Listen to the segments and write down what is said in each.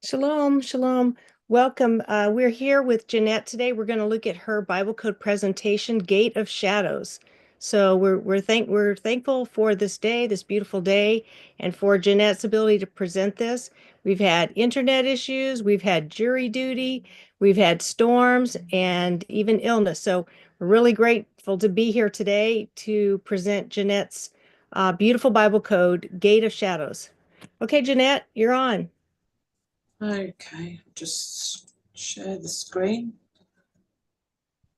Shalom, shalom. Welcome. We're here with Jeanette today. We're going to look at her Bible Code presentation, Gate of Shadows. So we're thankful for this day, this beautiful day, and for Jeanette's ability to present this. We've had internet issues, we've had jury duty, we've had storms, and even illness. So we're really grateful to be here today to present Jeanette's beautiful Bible Code, Gate of Shadows. Okay, Jeanette, you're on. Okay, just share the screen.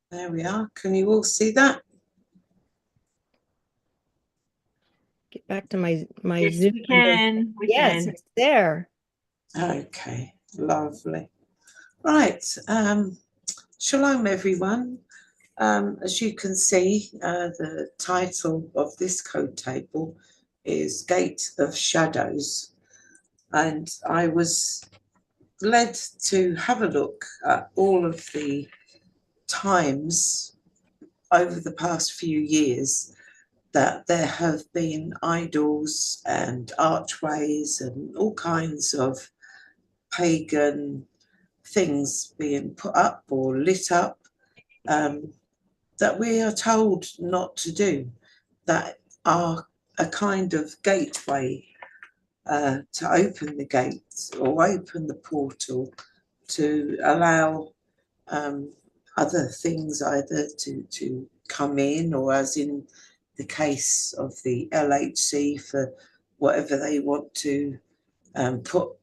There we are. Can you all see that? Get back to my Yes, Zoom we window. can. We Yes, can. it's there. Okay, lovely. Right, shalom everyone. As you can see, the title of this code table is Gate of Shadows, and I was led to have a look at all of the times over the past few years that there have been idols and archways and all kinds of pagan things being put up or lit up that we are told not to do, that are a kind of gateway to open the gates or open the portal to allow other things either to come in, or as in the case of the LHC, for whatever they want to put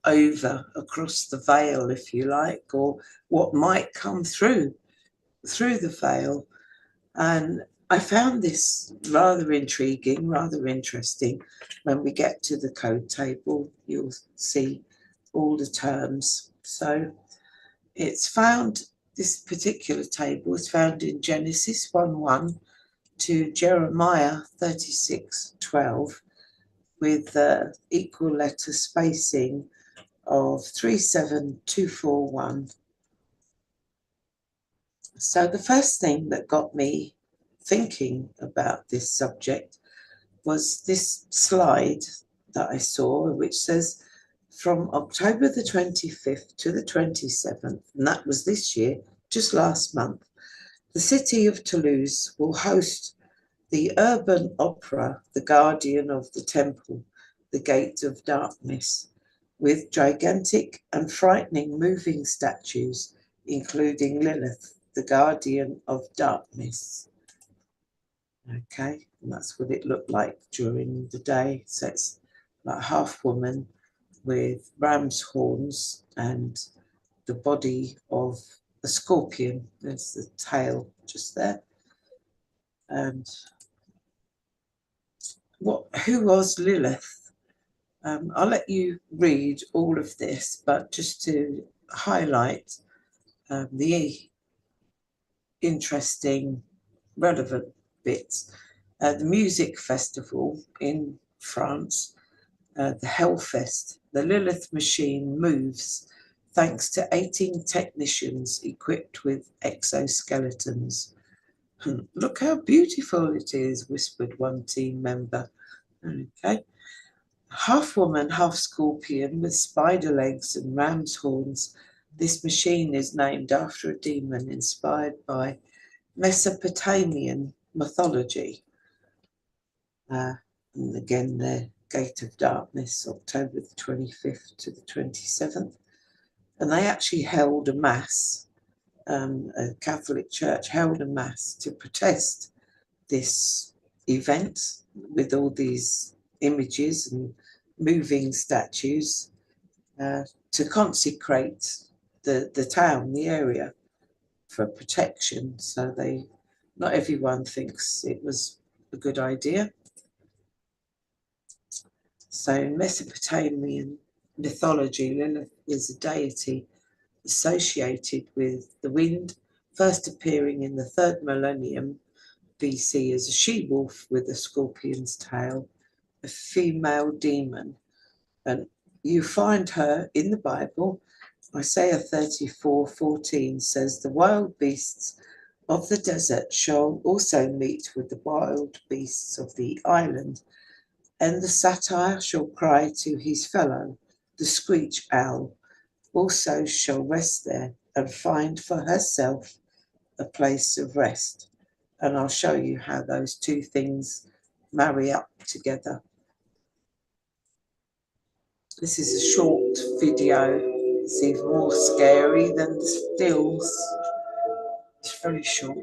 over across the veil, if you like, or what might come through the veil. And I found this rather intriguing, rather interesting. When we get to the code table, you'll see all the terms. So it's found, this particular table is found in Genesis 1:1 to Jeremiah 36:12, with equal letter spacing of 37241. So the first thing that got me thinking about this subject was this slide that I saw, which says from October the 25th to the 27th, and that was this year, just last month, the city of Toulouse will host the urban opera, The Guardian of the Temple, The Gate of Darkness, with gigantic and frightening moving statues, including Lilith, the Guardian of Darkness. Okay, and that's what it looked like during the day. So it's like half woman with ram's horns and the body of a scorpion. There's the tail just there. And who was Lilith? I'll let you read all of this, but just to highlight the interesting, relevant bits. The music festival in France, the Hellfest, the Lilith machine moves thanks to 18 technicians equipped with exoskeletons. Look how beautiful it is, whispered one team member. Okay. Half woman, half scorpion, with spider legs and ram's horns, this machine is named after a demon inspired by Mesopotamian mythology. And again, the Gate of Darkness, October the 25th to the 27th. And they actually held a mass. A Catholic church held a mass to protest this event with all these images and moving statues, to consecrate the town, the area, for protection. So not everyone thinks it was a good idea. So in Mesopotamian mythology, Lilith is a deity associated with the wind, first appearing in the 3rd millennium BC as a she-wolf with a scorpion's tail, a female demon. And you find her in the Bible. Isaiah 34:14 says, the wild beasts of the desert shall also meet with the wild beasts of the island, and the satyr shall cry to his fellow, the screech owl, also shall rest there and find for herself a place of rest. And I'll show you how those two things marry up together. This is a short video. It's even more scary than the stills. It's very short.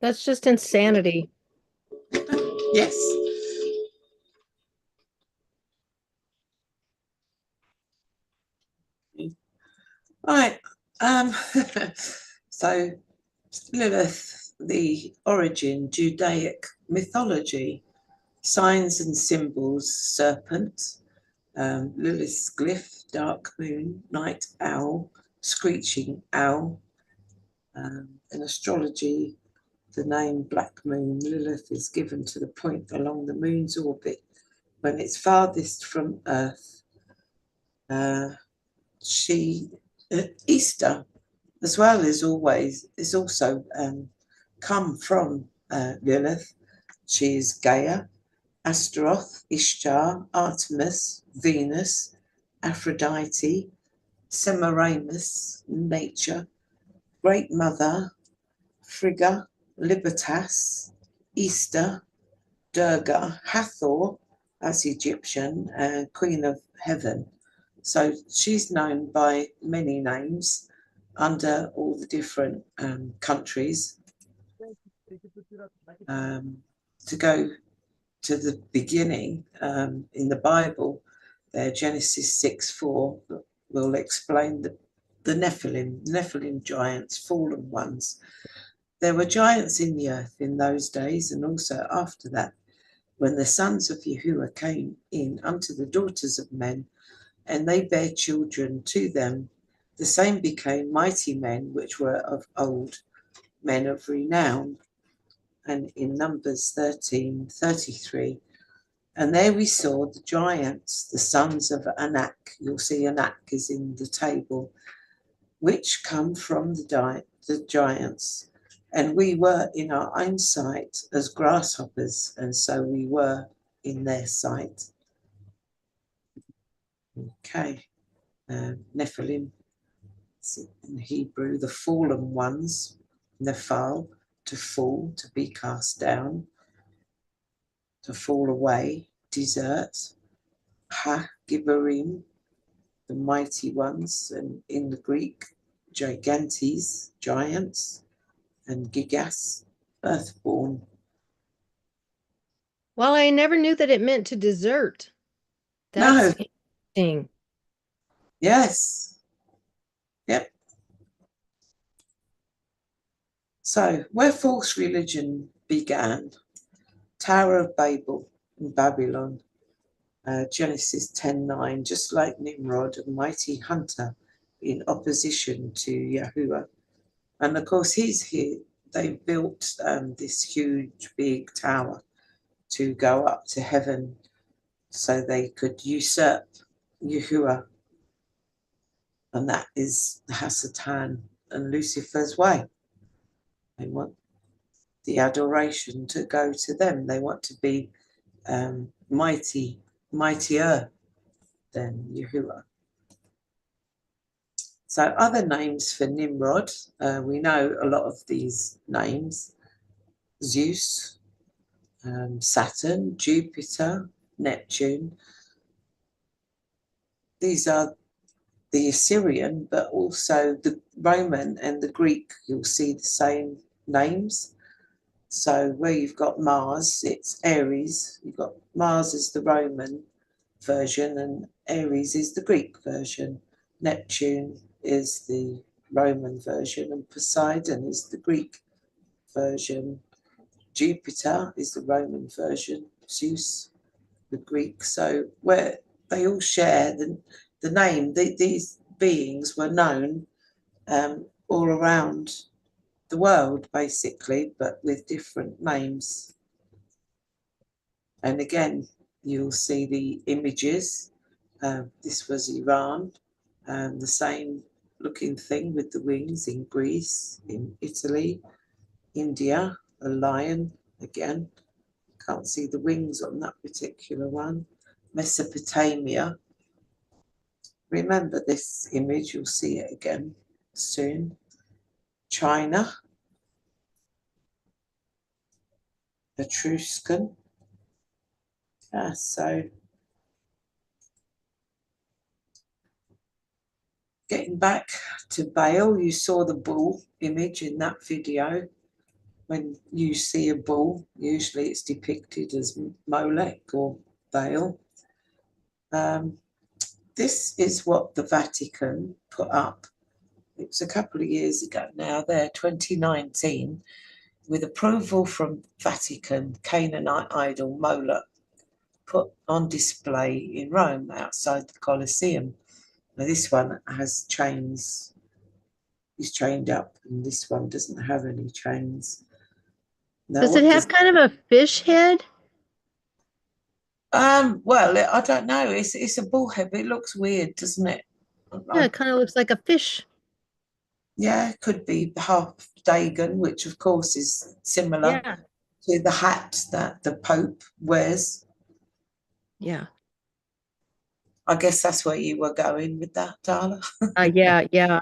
That's just insanity. Yes. Right. So Lilith, the origin, Judaic mythology, signs and symbols, serpent, Lilith's glyph, dark moon, night owl, screeching owl. In astrology, the name black moon, Lilith, is given to the point along the moon's orbit when it's farthest from Earth. Easter, as well as always, is also come from Lilith. She is Gaia, Astaroth, Ishtar, Artemis, Venus, Aphrodite, Semiramis, nature, Great Mother, Frigga, Libertas, Easter, Durga, Hathor, as Egyptian, Queen of Heaven. So she's known by many names under all the different countries. To go to the beginning in the Bible, there, Genesis 6:4 will explain the Nephilim giants, fallen ones. There were giants in the earth in those days and also after that, when the sons of Yehuah came in unto the daughters of men, and they bare children to them, the same became mighty men which were of old, men of renown. And in Numbers 13:33, and there we saw the giants, the sons of Anak. You'll see Anak is in the table, which come from the giants. And we were in our own sight as grasshoppers, and so we were in their sight. Okay, Nephilim, in Hebrew, the fallen ones, Nephal, to fall, to be cast down, to fall away, desert. Ha, Gibborim, the mighty ones, and in the Greek, gigantes, giants, and gigas, earthborn. Well, I never knew that it meant to desert. That's No, interesting. yes, yep. So, where false religion began, Tower of Babel in Babylon, Genesis 10:9, just like Nimrod, a mighty hunter in opposition to Yahuwah. And of course, he's here. They built this huge, big tower to go up to heaven so they could usurp Yahuwah. And that is Hasatan and Lucifer's way. They want the adoration to go to them. They want to be mightier than Yahuwah. So So other names for Nimrod, we know a lot of these names: Zeus, Saturn, Jupiter, Neptune. These are the Assyrian, but also the Roman and the Greek, you'll see the same names. So where you've got Mars, it's Aries. You've got Mars is the Roman version and Aries is the Greek version. Neptune is the Roman version and Poseidon is the Greek version. Jupiter is the Roman version, Zeus, the Greek. So where they all share the name, these beings were known all around the world, basically, but with different names. And again, you'll see the images. This was Iran, the same looking thing with the wings in Greece, in Italy, India, a lion again. Can't see the wings on that particular one. Mesopotamia. Remember this image, you'll see it again soon. China. Etruscan. So getting back to Baal, you saw the bull image in that video. When you see a bull, usually it's depicted as Molech or Baal. This is what the Vatican put up. It was a couple of years ago now, there, 2019, with approval from Vatican, Canaanite idol Moloch put on display in Rome outside the Colosseum. Now this one has chains. He's chained up, and this one doesn't have any chains. Now, Does it have kind of a fish head? Well, I don't know. It's a bullhead, but it looks weird, doesn't it? Yeah, it kind of looks like a fish. Yeah, it could be half Dagon, which of course is similar Yeah. to the hat that the Pope wears. Yeah. I guess that's where you were going with that, Darla. Yeah.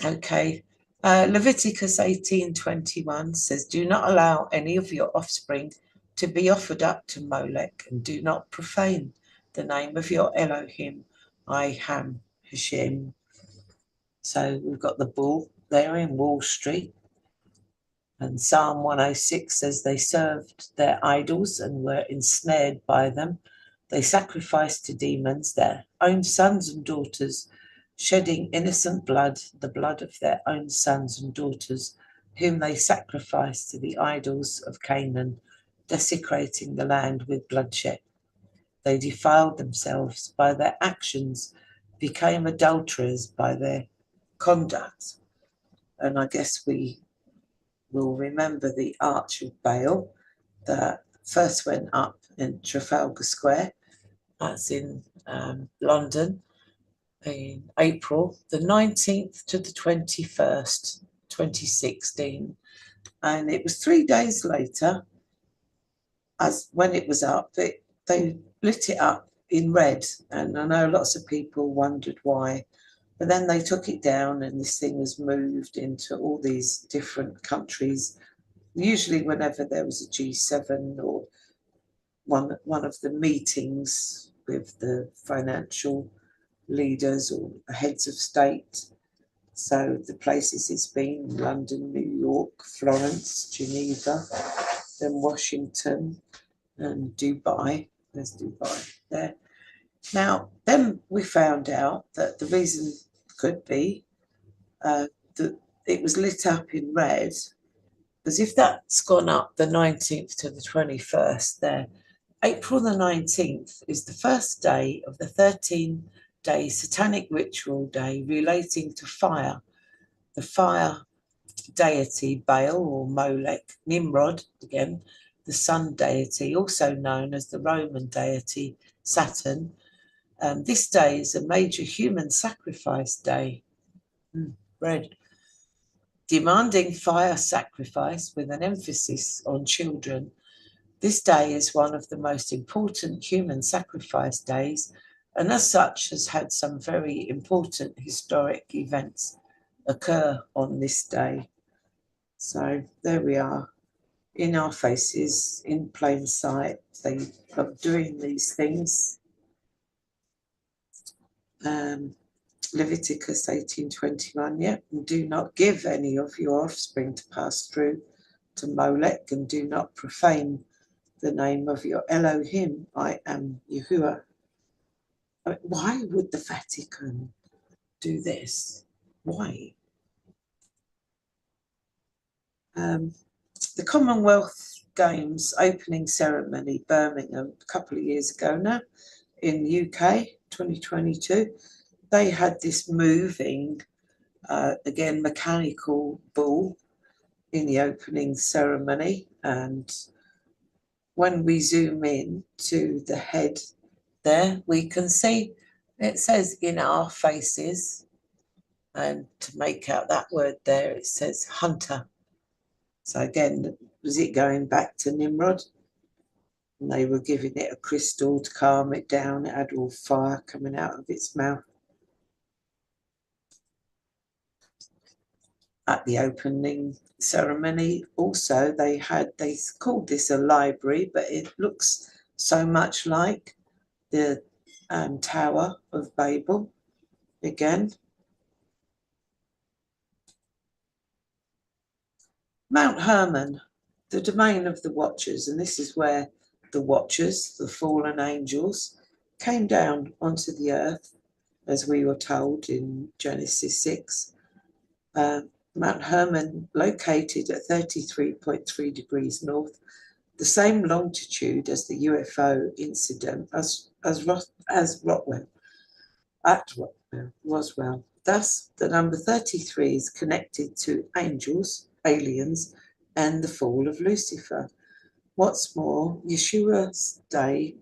Okay. Leviticus 18:21 says, "Do not allow any of your offspring to be offered up to Molech, and do not profane the name of your Elohim. I am AshЄrim." So we've got the bull there in Wall Street. And Psalm 106 says, "They served their idols and were ensnared by them. They sacrificed to demons their own sons and daughters, shedding innocent blood, the blood of their own sons and daughters, whom they sacrificed to the idols of Canaan, desecrating the land with bloodshed. They defiled themselves by their actions, became adulterers by their conduct." And I guess we will remember the Arch of Baal that first went up in Trafalgar Square. That's in London in April the 19th to the 21st, 2016. And it was 3 days later, as when it was up, they lit it up in red. And I know lots of people wondered why. But then they took it down and this thing was moved into all these different countries. Usually whenever there was a G7 or one of the meetings with the financial leaders or heads of state. So the places it's been: London, New York, Florence, Geneva, then Washington and Dubai. There's Dubai there. Now, then we found out that the reason could be that it was lit up in red, because if that's gone up the 19th to the 21st there, April the 19th is the first day of the 13-day satanic ritual day relating to fire. The fire deity Baal or Molech, Nimrod, again, the sun deity, also known as the Roman deity Saturn. This day is a major human sacrifice day. Red. Demanding fire sacrifice with an emphasis on children. This day is one of the most important human sacrifice days and as such has had some very important historic events occur on this day. So there we are, in our faces, in plain sight. They are doing these things. Leviticus 18:21, yeah, and do not give any of your offspring to pass through to Molech, and do not profane the name of your Elohim. I am Yehuah. I mean, why would the Vatican do this? Why? The Commonwealth Games opening ceremony, Birmingham, a couple of years ago now, in the UK, 2022, they had this moving, again, mechanical bull in the opening ceremony. And when we zoom in to the head there, we can see it says in our faces. And to make out that word there, it says hunter. So again, was it going back to Nimrod? And they were giving it a crystal to calm it down. It had all fire coming out of its mouth. At the opening ceremony, also, they called this a library, but it looks so much like the Tower of Babel again. Mount Hermon, the domain of the Watchers, and this is where the Watchers, the fallen angels, came down onto the earth, as we were told in Genesis 6. Mount Hermon, located at 33.3 degrees north, the same longitude as the UFO incident as Roswell. Thus, the number 33 is connected to angels, aliens, and the fall of Lucifer. What's more, in Yeshua's day,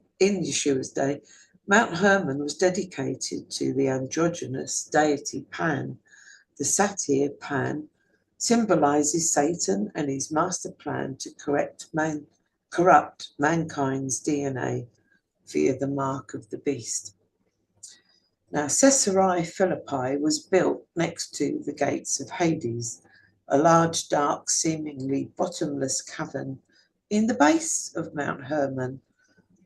Mount Hermon was dedicated to the androgynous deity Pan. The satyr Pan symbolizes Satan and his master plan to corrupt mankind's DNA via the mark of the beast. Now, Caesarea Philippi was built next to the gates of Hades, a large, dark, seemingly bottomless cavern in the base of Mount Hermon.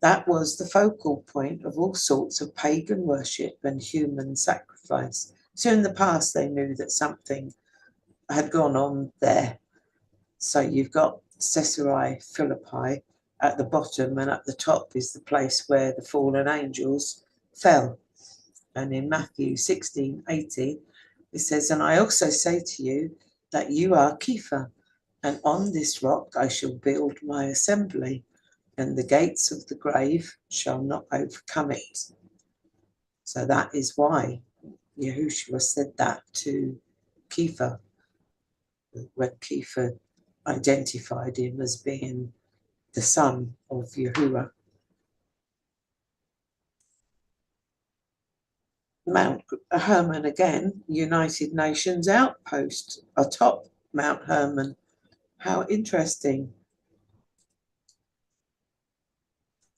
That was the focal point of all sorts of pagan worship and human sacrifice. So in the past, they knew that something had gone on there. So you've got Caesarea Philippi at the bottom, and at the top is the place where the fallen angels fell. And in Matthew 16:18, it says, and I also say to you that you are Kepha, and on this rock I shall build my assembly, and the gates of the grave shall not overcome it. So that is why Yahushua said that to Kepha, when Kepha identified him as being the son of Yehudah. Mount Hermon again, United Nations outpost atop Mount Hermon. How interesting.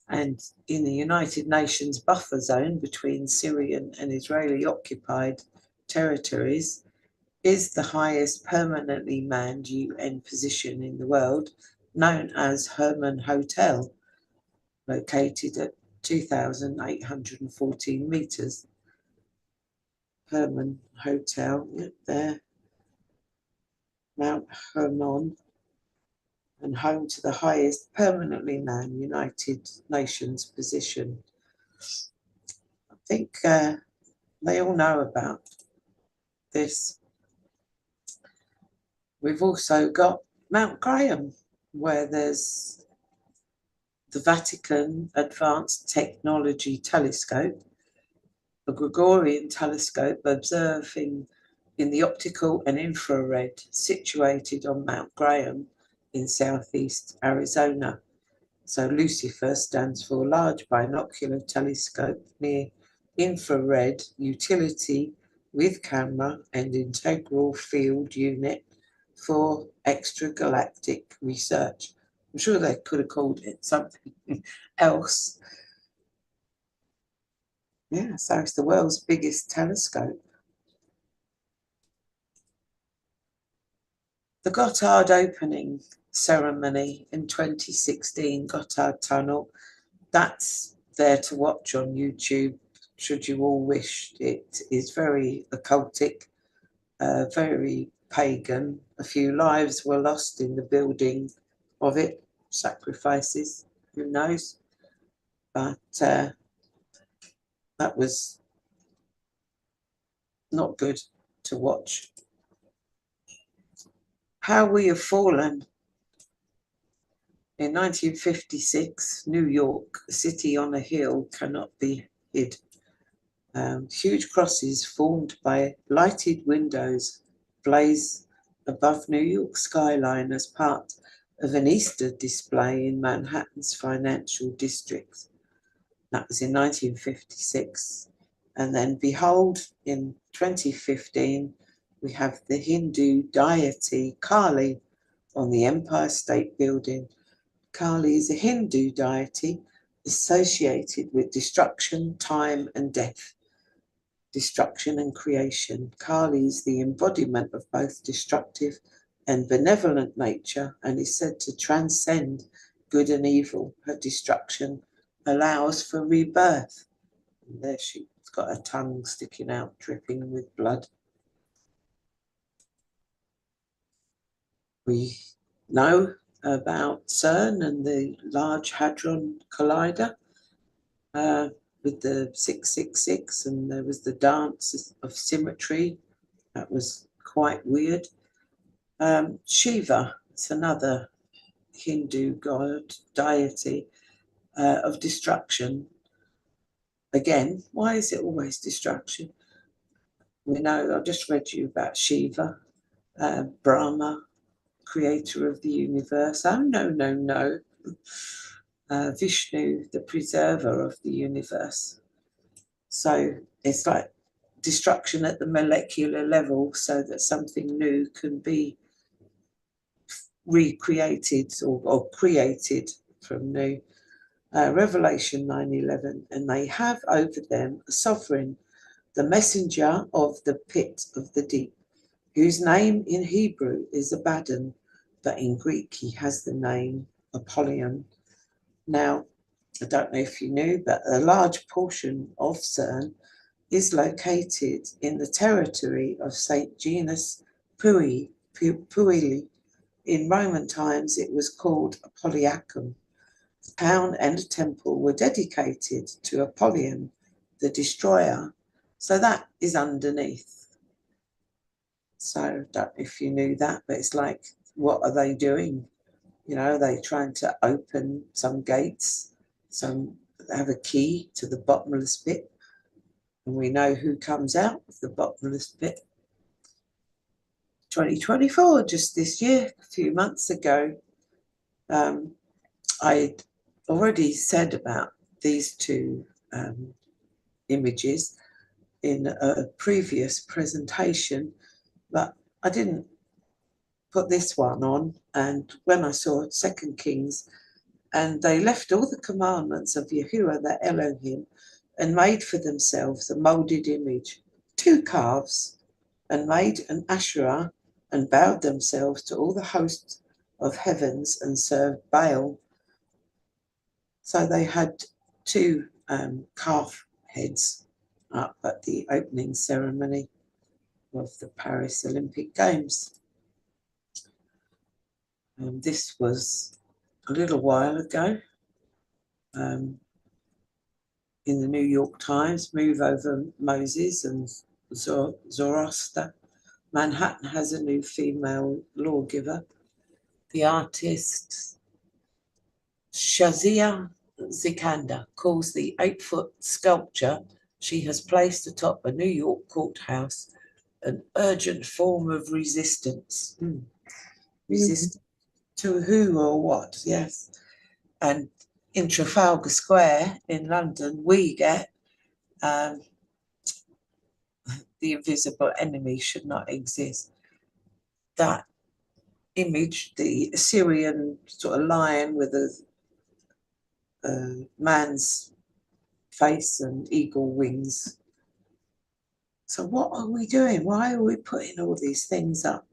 And in the United Nations buffer zone between Syrian and Israeli occupied territories is the highest permanently manned UN position in the world, known as Hermon Hotel, located at 2,814 meters. Hermon Hotel, there, Mount Hermon, and home to the highest permanently manned United Nations position. I think they all know about this. We've also got Mount Graham, where there's the Vatican Advanced Technology Telescope, a Gregorian telescope observing in the optical and infrared, situated on Mount Graham in southeast Arizona. So Lucifer stands for Large Binocular Telescope near infrared utility with camera and integral field unit for extragalactic research. I'm sure they could have called it something else. Yeah, so it's the world's biggest telescope. The Gotthard opening ceremony in 2016, Gotthard Tunnel, that's there to watch on YouTube, should you all wish. It is very occultic, very pagan. A few lives were lost in the building of it, sacrifices, who knows. But that was not good to watch. How we have fallen. In 1956, New York, a city on a hill, cannot be hid. Huge crosses formed by lighted windows blaze above New York skyline as part of an Easter display in Manhattan's financial district. That was in 1956. And then behold, in 2015, we have the Hindu deity Kali on the Empire State Building. Kali is a Hindu deity associated with destruction, time, and death. Destruction and creation. Kali is the embodiment of both destructive and benevolent nature and is said to transcend good and evil. Her destruction allows for rebirth. And there she's got her tongue sticking out, dripping with blood. We know about CERN and the Large Hadron Collider with the 666, and there was the dance of symmetry. That was quite weird. Shiva, it's another Hindu god, deity of destruction. Again, why is it always destruction? We know, I've just read you about Shiva, Brahma, creator of the universe. Oh, no. Vishnu, the preserver of the universe. So it's like destruction at the molecular level so that something new can be recreated or created from new. Revelation 9:11, and they have over them a sovereign, the messenger of the pit of the deep, whose name in Hebrew is Abaddon, but in Greek he has the name Apollyon. Now, I don't know if you knew, but a large portion of CERN is located in the territory of St. Genus Puili. In Roman times, it was called Apolliacum. The town and a temple were dedicated to Apollyon, the destroyer. So that is underneath. So I don't know if you knew that, but it's like, what are they doing? You know, are they trying to open some gates, have a key to the bottomless pit? And we know who comes out of the bottomless pit. 2024, just this year, a few months ago, I'd already said about these two images in a previous presentation, but I didn't put this one on. And when I saw 2 Kings, and they left all the commandments of Yehuah, the Elohim, and made for themselves a molded image, 2 calves, and made an Ashera, and bowed themselves to all the hosts of heavens and served Baal. So they had 2 calf heads up at the opening ceremony of the Paris Olympic Games. This was a little while ago. In the New York Times, Move Over Moses and Zoroaster. Manhattan has a new female lawgiver. The artist Shazia Zikanda calls the 8-foot sculpture she has placed atop a New York courthouse an urgent form of resistance. Resistance to who or what? Yes. And in Trafalgar Square in London, we get the invisible enemy should not exist. That image, the Assyrian sort of lion with a man's face and eagle wings. So what are we doing? Why are we putting all these things up?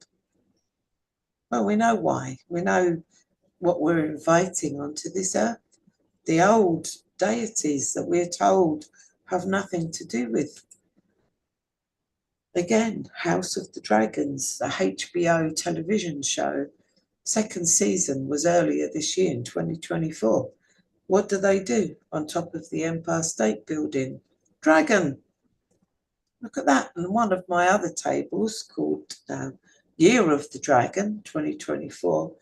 Well, we know why. We know what we're inviting onto this earth. The old deities that we're told have nothing to do with. Again, House of the Dragons, the HBO television show, second season was earlier this year in 2024. What do they do on top of the Empire State Building? Dragon. Look at that. And one of my other tables called Year of the Dragon 2024.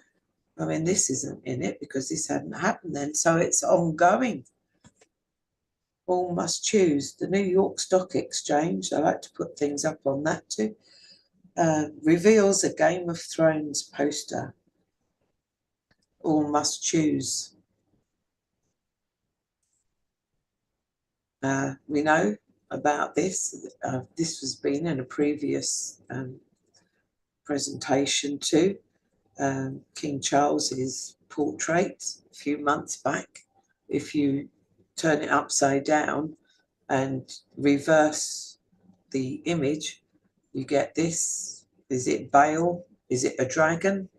I mean, this isn't in it because this hadn't happened then. So it's ongoing. All must choose. The New York Stock Exchange, I like to put things up on that too, reveals a Game of Thrones poster. All must choose. We know about this. This has been in a previous presentation too. King Charles's portrait a few months back. If you turn it upside down and reverse the image, you get this. Is it Baal? Is it a dragon?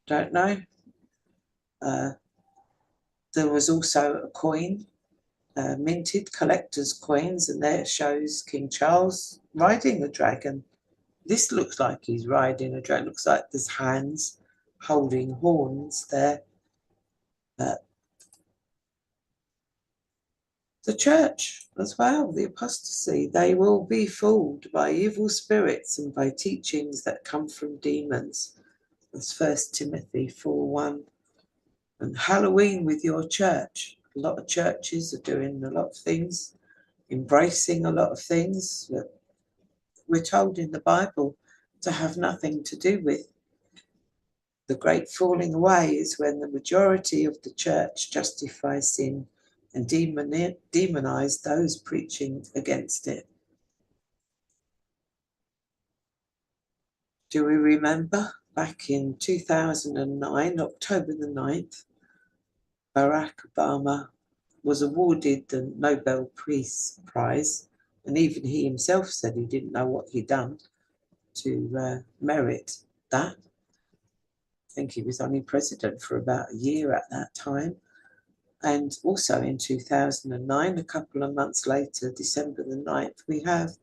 Don't know. There was also a coin, minted collector's coins, and there it shows King Charles riding a dragon. This looks like he's riding a dragon. Looks like there's hands holding horns there. The church as well, the apostasy, they will be fooled by evil spirits and by teachings that come from demons. That's 1 Timothy 4:1. And Halloween with your church. A lot of churches are doing a lot of things, embracing a lot of things that we're told in the Bible to have nothing to do with. The great falling away is when the majority of the church justifies sin and demonize those preaching against it. Do we remember back in 2009, October the 9th, Barack Obama was awarded the Nobel Peace Prize, and even he himself said he didn't know what he'd done to merit that. I think he was only president for about a year at that time. And also in 2009, a couple of months later, December the 9th, we have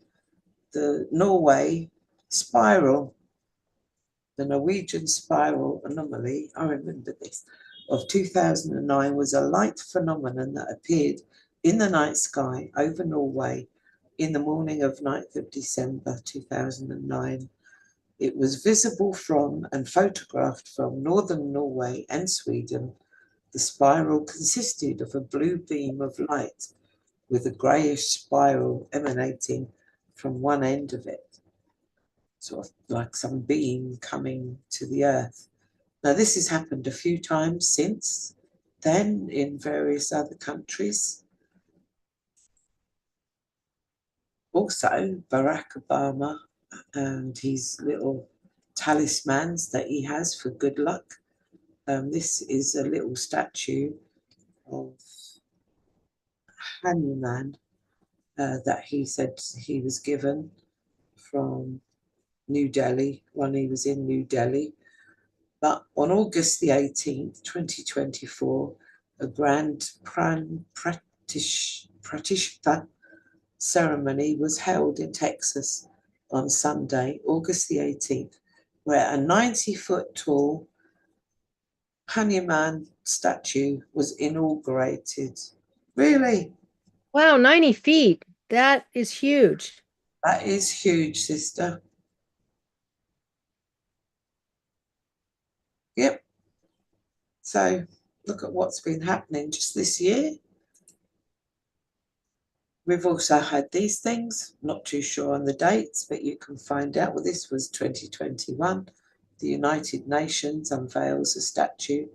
the Norway spiral, the Norwegian spiral anomaly. I remember this, of 2009 was a light phenomenon that appeared in the night sky over Norway in the morning of 9th of December 2009. It was visible from and photographed from northern Norway and Sweden. The spiral consisted of a blue beam of light with a greyish spiral emanating from one end of it, sort of like some beam coming to the earth. Now, this has happened a few times since then in various other countries. Also, Barack Obama and his little talismans that he has for good luck. This is a little statue of Hanuman that he said he was given from New Delhi when he was in New Delhi. But on August the 18th, 2024, a grand pratishtha ceremony was held in Texas on Sunday, August the 18th, where a 90-foot tall Hanuman statue was inaugurated. Really? Wow, 90 feet. That is huge. That is huge, sister. Yep. So look at what's been happening just this year. We've also had these things, not too sure on the dates, but you can find out. Well, this was 2021. The United Nations unveils a statue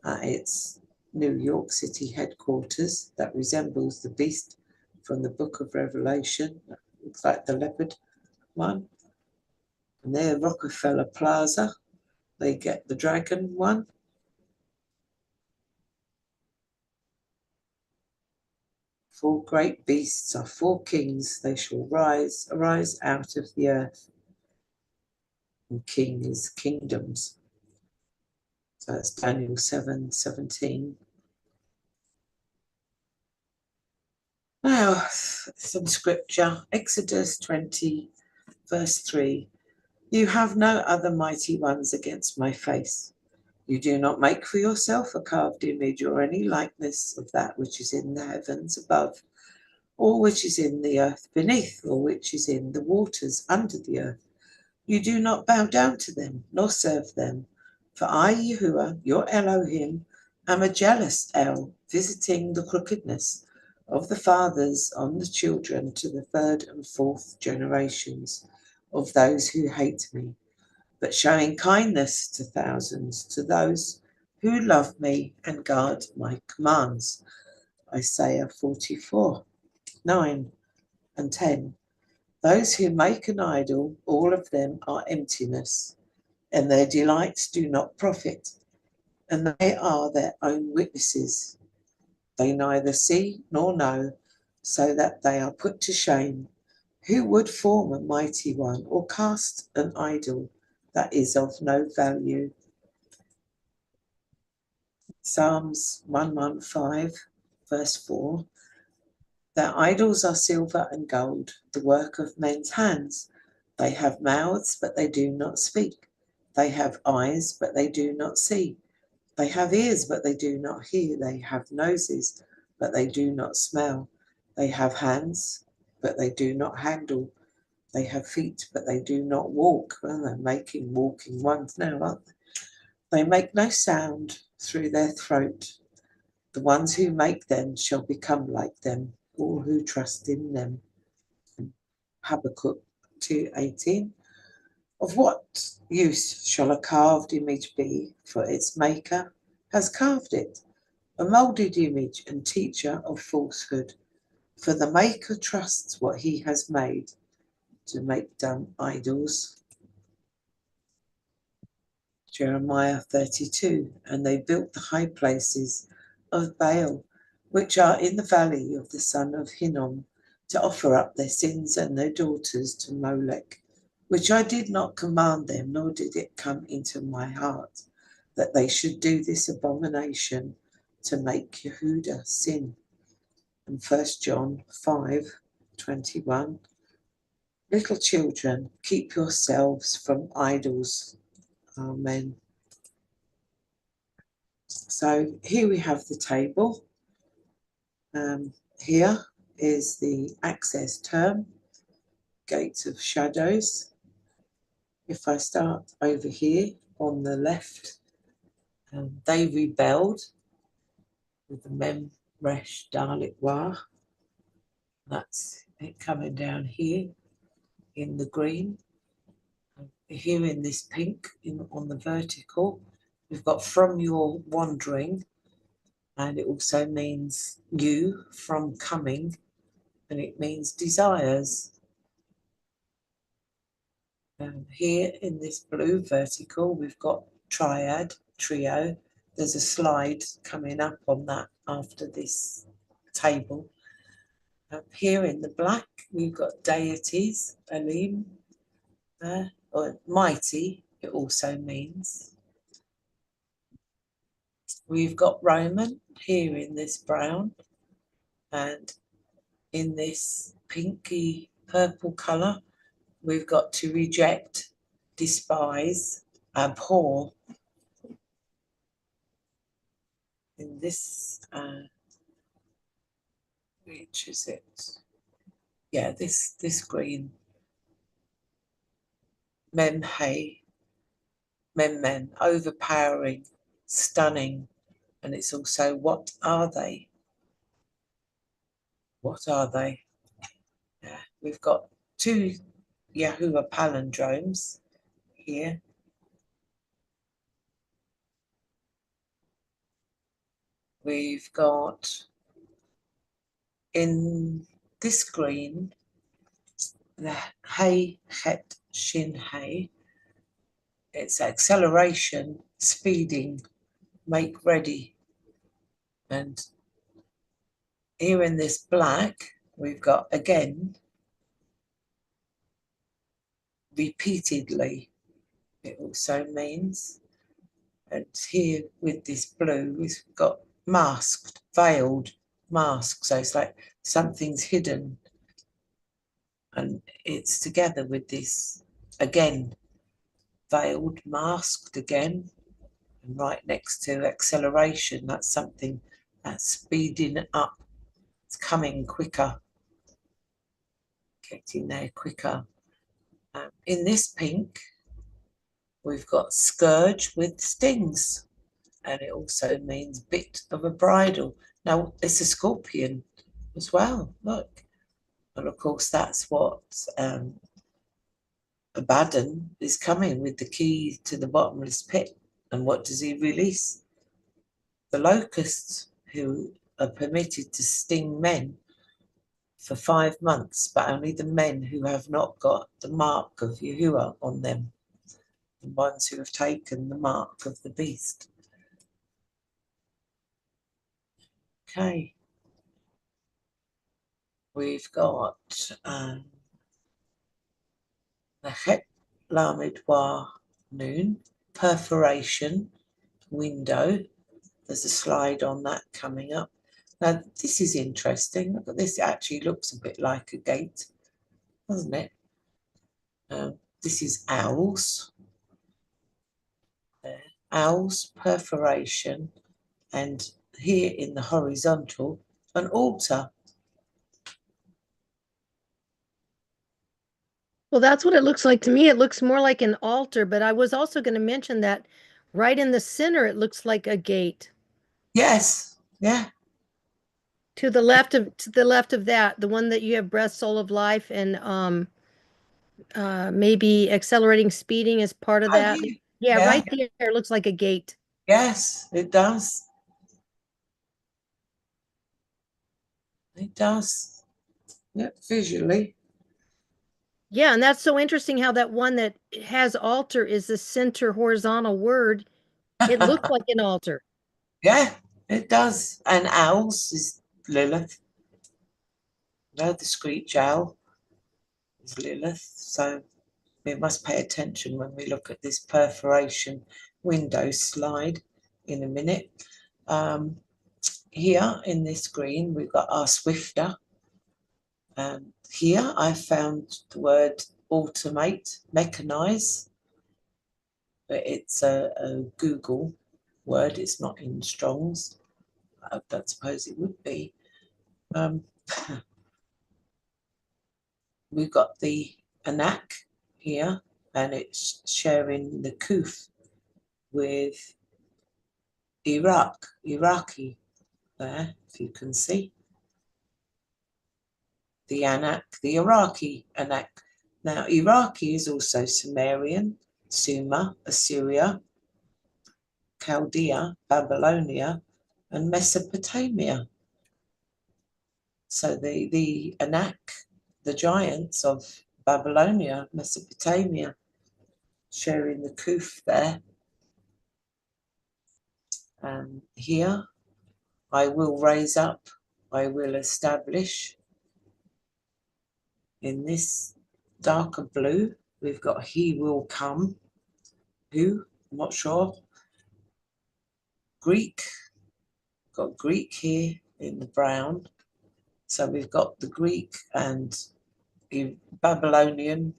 at its New York City headquarters that resembles the beast from the Book of Revelation. That looks like the leopard one. And there, Rockefeller Plaza, they get the dragon one. 4 great beasts are 4 kings. They shall arise out of the earth. And king is kingdoms. So that's Daniel 7:17. Now, some scripture. Exodus 20, verse 3. You have no other mighty ones against my face. You do not make for yourself a carved image or any likeness of that which is in the heavens above, or which is in the earth beneath, or which is in the waters under the earth. You do not bow down to them, nor serve them. For I, Yehuah, your Elohim, am a jealous El, visiting the crookedness of the fathers on the children to the 3rd and 4th generations of those who hate me, but showing kindness to thousands, to those who love me and guard my commands. Isaiah 44, 9 and 10. Those who make an idol, all of them are emptiness, and their delights do not profit, and they are their own witnesses. They neither see nor know, so that they are put to shame. Who would form a mighty one or cast an idol that is of no value? Psalms 115, verse 4. Their idols are silver and gold, the work of men's hands. They have mouths, but they do not speak. They have eyes, but they do not see. They have ears, but they do not hear. They have noses, but they do not smell. They have hands, but they do not handle. They have feet, but they do not walk. Well, they're making walking ones now, aren't they? They make no sound through their throat. The ones who make them shall become like them, all who trust in them. Habakkuk 2:18. Of what use shall a carved image be, for its maker has carved it, a moulded image and teacher of falsehood? For the maker trusts what he has made to make dumb idols. Jeremiah 32. And they built the high places of Baal, which are in the valley of the son of Hinnom, to offer up their sins and their daughters to Molech, which I did not command them, nor did it come into my heart, that they should do this abomination to make Yehudah sin. And 1 John 5:21. Little children, keep yourselves from idols. Amen. So here we have the table. Here is the access term, gates of shadows. If I start over here on the left, they rebelled with the Mem Resh Dalit Wah. That's it coming down here in the green. Here in this pink on the vertical, we've got from your wandering, and it also means you from coming, and it means desires. Here in this blue vertical, we've got triad, trio. There's a slide coming up on that after this table. Here in the black, we've got deities, Elohim, or mighty, it also means. We've got Roman here in this brown, and in this pinky purple colour, we've got to reject, despise, abhor. In this, which is it? Yeah, this green. Memhe, memmen, overpowering, stunning, and it's also what are they? What are they? Yeah, we've got 2 Yahuwah palindromes here. We've got in this green the Hey Het Shin Hey. It's acceleration, speeding, make ready. And here in this black, we've got again, repeatedly, it also means. And here with this blue, we've got masked, veiled, masked. So it's like something's hidden. And it's together with this, again, veiled, masked again. And right next to acceleration, that's something that's speeding up. It's coming quicker, getting there quicker. In this pink, we've got scourge with stings, and it also means bit of a bridle. Now, it's a scorpion as well, look. And of course, that's what Abaddon is coming with, the key to the bottomless pit. And what does he release? The locusts, who are permitted to sting men for 5 months, but only the men who have not got the mark of Yehuah on them, the ones who have taken the mark of the beast. Okay. We've got the Het Lamed Wa Noon, perforation, window. There's a slide on that coming up. Now, this is interesting. Look at this. It actually looks a bit like a gate, doesn't it? This is owls. There. Owls, perforation, and here in the horizontal, an altar. Well, that's what it looks like to me. It looks more like an altar, but I was also going to mention that right in the center, it looks like a gate. Yes, yeah. To the left of that, the one that you have breath, soul of life, and maybe accelerating speeding is part of Oh, that. here. Yeah, Yeah, right there, it looks like a gate. yes, it does. It does. Yeah, visually. Yeah, and that's so interesting how that one that has altar is the center horizontal word. It looks like an altar. Yeah, it does. And owls is Lilith. No, the screech owl is Lilith. So we must pay attention when we look at this perforation window slide in a minute. Here in this green, we've got our swifter. Here I found the word automate, mechanize, but it's a Google word. It's not in Strong's. I don't suppose it would be. We've got the Anak here, and it's sharing the Kuf with Iraqi there, if you can see. The Anak, the Iraqi Anak. Now, Iraqi is also Sumerian, Sumer, Assyria, Chaldea, Babylonia, and Mesopotamia. So the Anak, the giants of Babylonia, Mesopotamia, sharing the Kuf there. Here, I will raise up, I will establish. In this darker blue, we've got he will come. Who? I'm not sure. Greek, got Greek here in the brown. So we've got the Greek and Babylonian,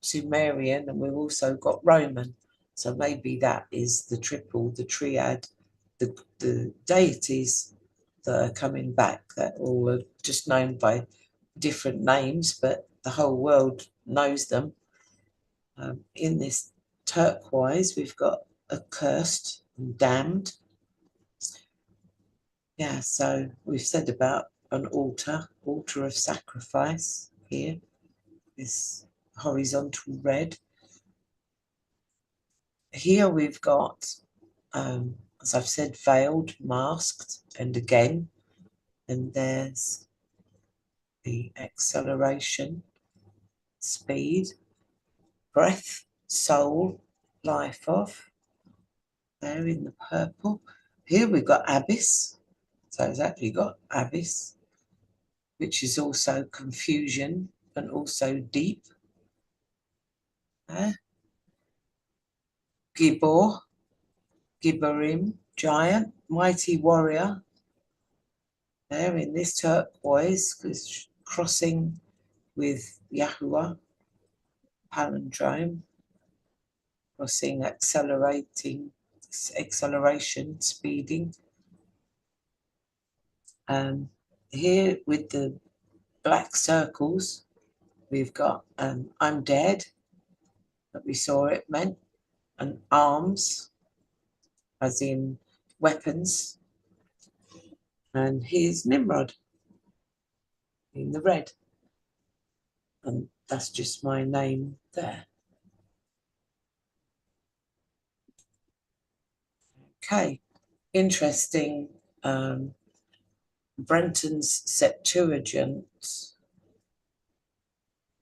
Sumerian, and we've also got Roman. So maybe that is the triple, the triad, the deities that are coming back, that all are just known by different names, but the whole world knows them. In this turquoise, we've got accursed and damned. Yeah, so we've said about an altar of sacrifice here, this horizontal red. Here we've got, as I've said, veiled, masked, and again, and there's the acceleration, speed, breath, soul, life of, there in the purple. Here we've got abyss, so it's actually got abyss which is also confusion and also deep. Gibor, Giborim, giant, mighty warrior. There in this turquoise, crossing with Yahuwah, palindrome, crossing, acceleration, speeding. Here with the black circles, we've got I'm dead, that we saw it meant, and arms, as in weapons. And here's Nimrod in the red. And that's just my name there. Okay, interesting. Brenton's Septuagint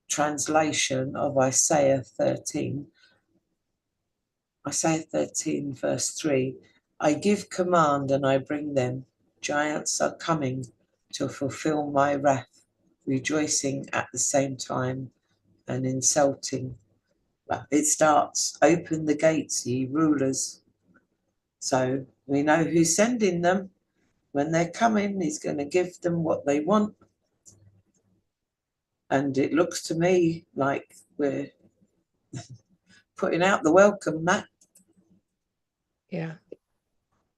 translation of Isaiah 13. Isaiah 13, verse 3. I give command and I bring them. Giants are coming to fulfill my wrath, rejoicing at the same time and insulting. It starts, open the gates, ye rulers. So we know who's sending them. When they're coming, he's going to give them what they want. And it looks to me like we're putting out the welcome mat. Yeah.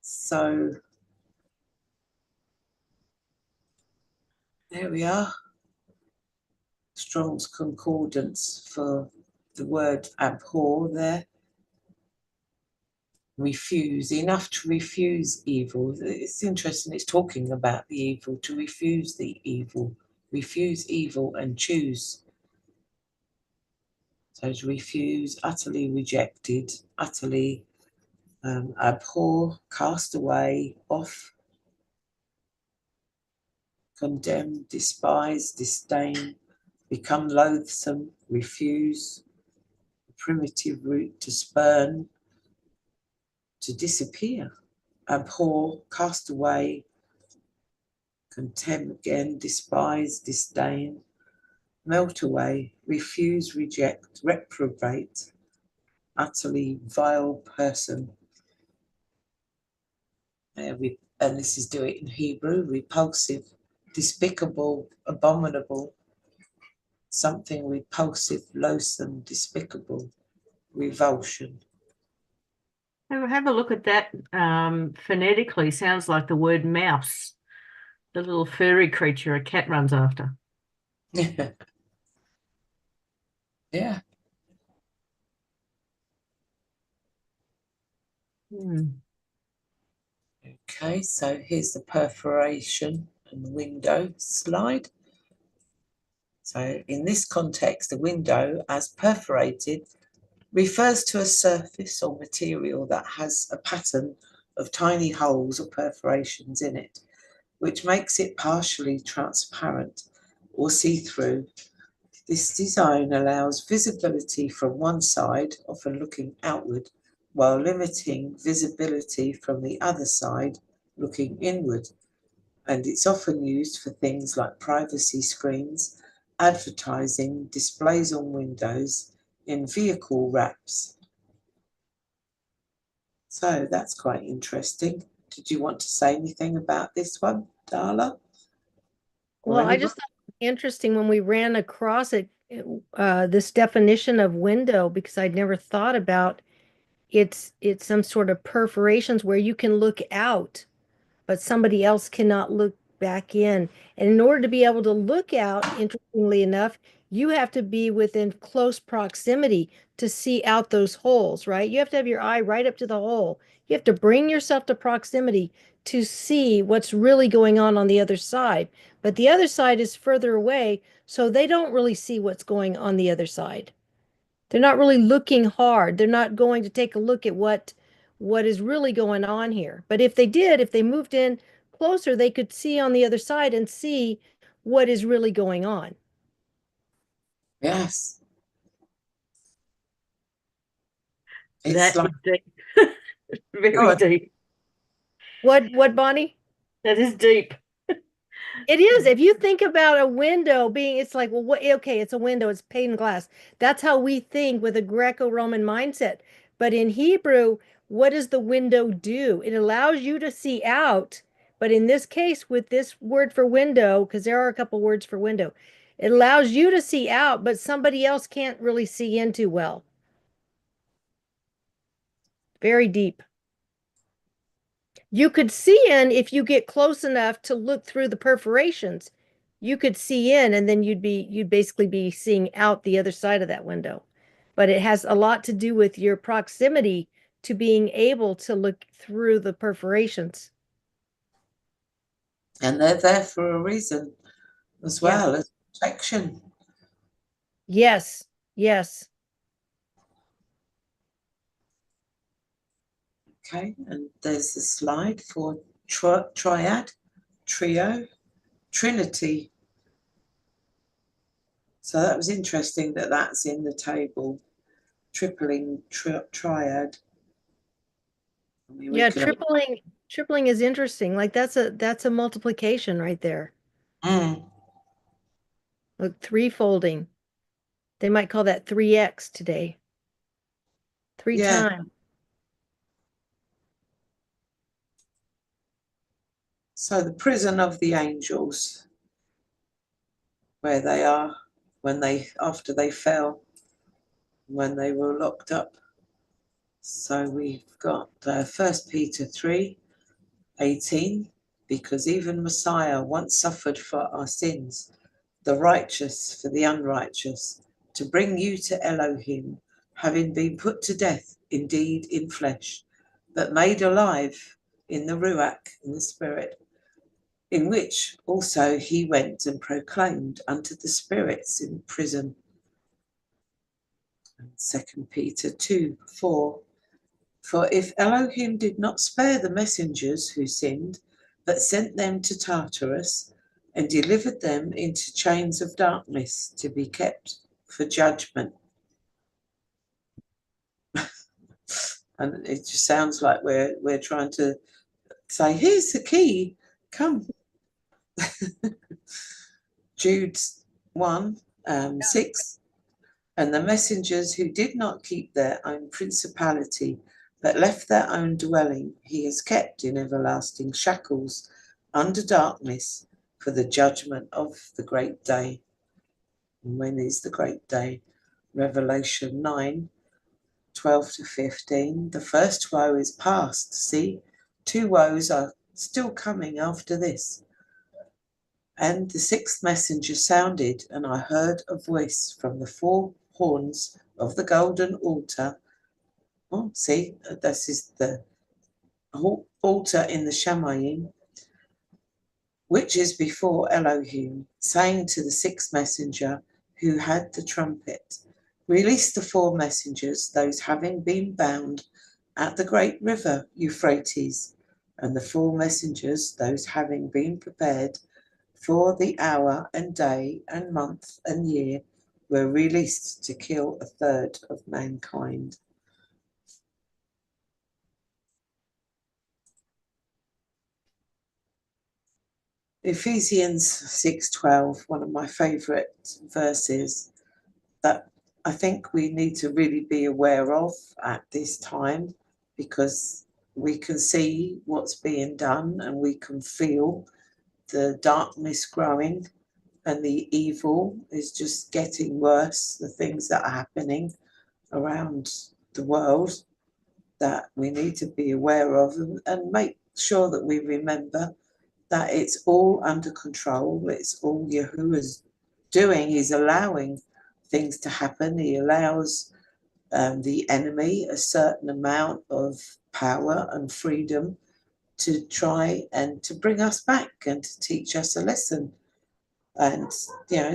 So there we are. Strong's Concordance for the word abhor there. Refuse, enough to refuse evil. It's interesting, it's talking about the evil, to refuse the evil. Refuse evil and choose. So to refuse, utterly rejected, utterly abhor, cast away, off, condemn, despise, disdain, become loathsome, refuse, primitive root to spurn, to disappear, abhor, cast away, contemn again, despise, disdain, melt away, refuse, reject, reprobate, utterly vile person. And this is do it in Hebrew, repulsive, despicable, abominable, something repulsive, loathsome, despicable, revulsion. Have a look at that. Phonetically sounds like the word mouse, the little furry creature a cat runs after. Yeah. Yeah. Okay, so here's the perforation and window slide. So in this context, the window, as perforated, refers to a surface or material that has a pattern of tiny holes or perforations in it, which makes it partially transparent or see-through. This design allows visibility from one side, often looking outward, while limiting visibility from the other side, looking inward. And it's often used for things like privacy screens, advertising, displays on windows, in vehicle wraps. So that's quite interesting. Did you want to say anything about this one, Darla? Well, I just thought it was interesting when we ran across this definition of window, because I'd never thought about it's some sort of perforations where you can look out, but somebody else cannot look back in. And in order to be able to look out, interestingly enough, you have to be within close proximity to see out those holes, right? You have to have your eye right up to the hole. You have to bring yourself to proximity to see what's really going on the other side. But the other side is further away, so they don't really see what's going on the other side. They're not really looking hard. They're not going to take a look at what is really going on here. But if they did, if they moved in closer, they could see on the other side and see what is really going on. Yes. That It's like, is deep. Very deep. What, Bonnie? That is deep. It is. If you think about a window being, it's like, well, what, okay, it's a window, it's pane glass. That's how we think with a Greco-Roman mindset. But in Hebrew, what does the window do? It allows you to see out. But in this case, with this word for window, because there are a couple words for window, it allows you to see out, but somebody else can't really see into well. Very deep. You could see in if you get close enough to look through the perforations. You could see in and then you'd basically be seeing out the other side of that window. But it has a lot to do with your proximity to being able to look through the perforations. And they're there for a reason as Yeah. well as protection. Yes. Yes. Okay, and there's the slide for triad, trio, trinity. So that was interesting that that's in the table. Tripling, triad. I mean, Yeah, tripling is interesting. Like that's a multiplication right there. Like threefolding. They might call that 3x today. Three Yeah. times. So the prison of the angels, where they are when after they fell, when they were locked up. So we've got 1 Peter 3:18, because even Messiah once suffered for our sins, the righteous for the unrighteous, to bring you to Elohim, having been put to death indeed in flesh, but made alive in the Ruach, in the Spirit, in which also he went and proclaimed unto the spirits in prison. 2 Peter 2:4. For if Elohim did not spare the messengers who sinned, but sent them to Tartarus, and delivered them into chains of darkness to be kept for judgment. And it just sounds like we're trying to say, here's the key, come. Jude 1:6. And the messengers who did not keep their own principality, but left their own dwelling, he has kept in everlasting shackles under darkness for the judgment of the great day. And when is the great day? Revelation 9:12-15. The first woe is past. See, 2 woes are still coming after this. And the 6th messenger sounded, and I heard a voice from the 4 horns of the golden altar. Oh, see, this is the altar in the Shamayim, which is before Elohim, saying to the 6th messenger who had the trumpet, release the 4 messengers, those having been bound at the great river Euphrates, and the 4 messengers, those having been prepared for the hour and day and month and year, were released to kill 1/3 of mankind. Ephesians 6:12, one of my favourite verses that I think we need to really be aware of at this time, because we can see what's being done and we can feel the darkness growing and the evil is just getting worse, the things that are happening around the world that we need to be aware of, and make sure that we remember that it's all under control. It's all Yahuwah's doing. He's allowing things to happen. He allows the enemy a certain amount of power and freedom to try and to bring us back and to teach us a lesson, and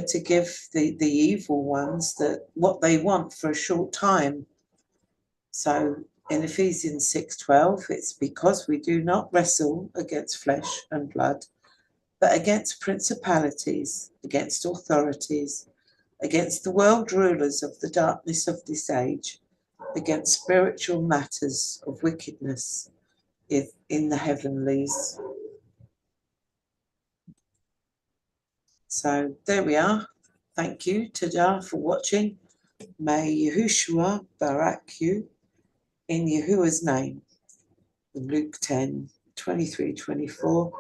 to give the evil ones that what they want for a short time. So in Ephesians 6:12, it's because we do not wrestle against flesh and blood, but against principalities, against authorities, against the world rulers of the darkness of this age, against spiritual matters of wickedness in the heavenlies. So there we are. Thank you, Tada, for watching. May Yahushua barak you in Yahuwah's name. In Luke 10:23-24.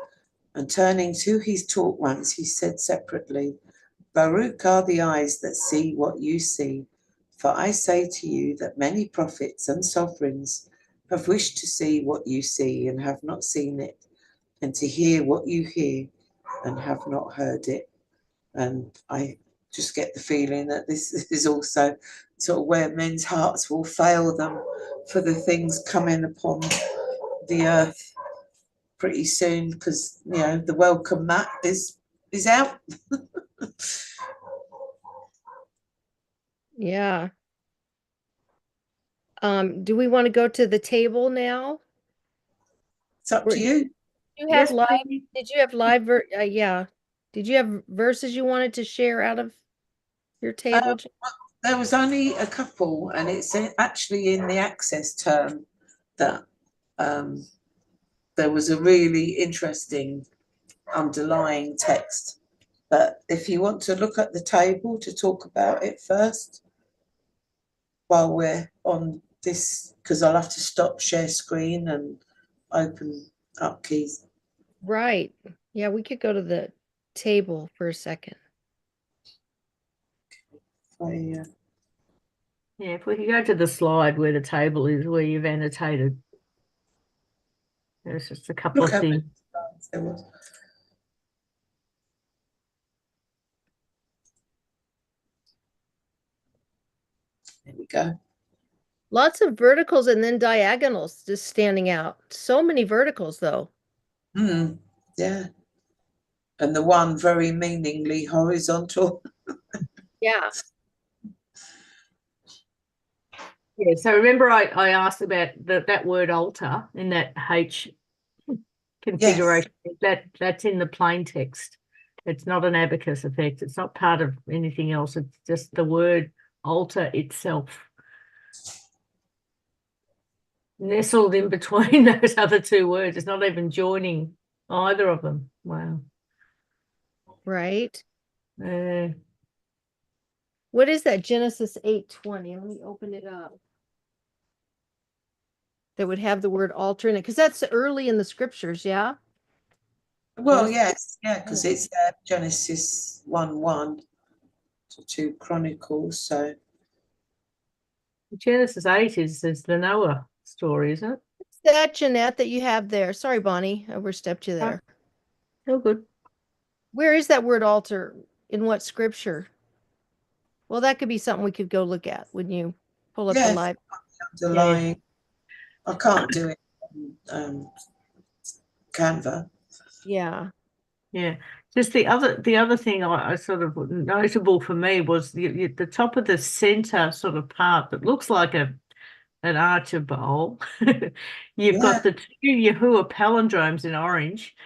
And turning to his taught ones, he said separately, Baruch are the eyes that see what you see. For I say to you that many prophets and sovereigns have wished to see what you see and have not seen it, and to hear what you hear and have not heard it. And I just get the feeling that this is also sort of where men's hearts will fail them for the things coming upon the earth pretty soon, because the welcome mat is out. Yeah. Do we want to go to the table now? It's up to you. You have Yes, live. please. Did you have live? Yeah. Did you have verses you wanted to share out of your table? There was only a couple, and it's actually in the access term that there was a really interesting underlying text. But if you want to look at the table to talk about it first, while we're on this, because I'll have to stop share screen and open up keys. Right. Yeah, we could go to the table for a second. Yeah, if we could go to the slide where the table is, where you've annotated. There's just a couple Look of how many things. slides there was. There we go. Lots of verticals and then diagonals just standing out. So many verticals, though. Yeah. And the one very meaningly horizontal. Yeah. Yeah, so remember I asked about that word altar in that H configuration. That's in the plain text. It's not an abacus effect. It's not part of anything else. It's just the word altar itself. Nestled in between those other two words. It's not even joining either of them. Wow. Right. Uh, What is that? Genesis 8:20. Let me open it up. That would have the word altar in it, because that's early in the scriptures, yeah? Well, Genesis. yes, because it's Genesis 1:1 to 2 Chronicles. So Genesis 8 is the Noah story, isn't it? What's that, Jeanette, that you have there? Sorry, Bonnie, I overstepped you there. Oh, good. Where is that word altar? In what scripture? Well, that could be something we could go look at when you pull up the yes, live. underlying. I can't do it on Canva. Yeah. Yeah. Just the other thing I sort of notable for me was the top of the center sort of part that looks like an archer bowl. You've got the two Yehuah palindromes in orange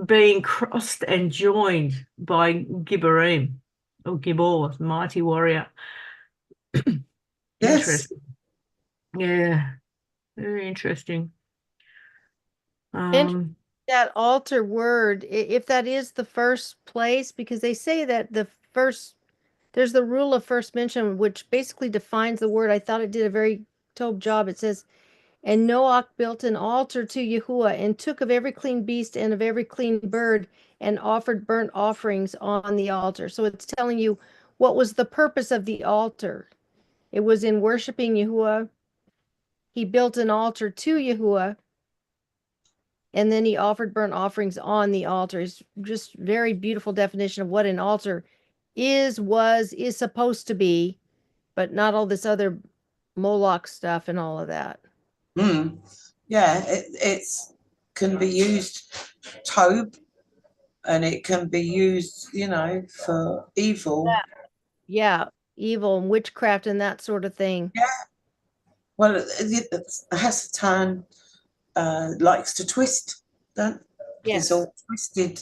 being crossed and joined by Gibborim or Gibbor, mighty warrior. Yes. Interesting. Yeah, very interesting. And that altar word, if that is the first place, because they say that there's the rule of first mention, which basically defines the word. I thought it did a very top job. It says, and Noach built an altar to Yahuwah and took of every clean beast and of every clean bird and offered burnt offerings on the altar. So it's telling you what was the purpose of the altar. It was in worshiping Yahuwah. He built an altar to Yahuwah, and then he offered burnt offerings on the altar. It's just very beautiful definition of what an altar is supposed to be, but not all this other Moloch stuff and all of that. Yeah, it's can be used tobe, and it can be used, for evil. Yeah, evil and witchcraft and that sort of thing. Yeah. Well, Hasatan likes to twist, don't? Yes. It's all twisted.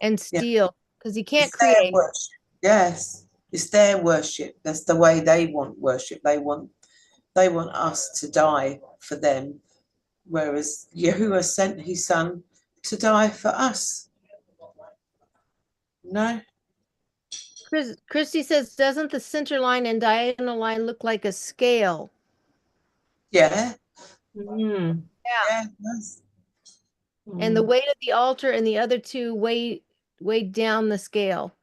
And steal, because he can't It's their create. worship. Yes, it's their worship. That's the way they want worship. They want us to die for them, whereas Yahuwah sent his son to die for us. No, Christy says, doesn't the center line and diagonal line look like a scale? Yeah, Mm. yeah, it does. And the Mm. weight of the altar and the other two weigh down the scale.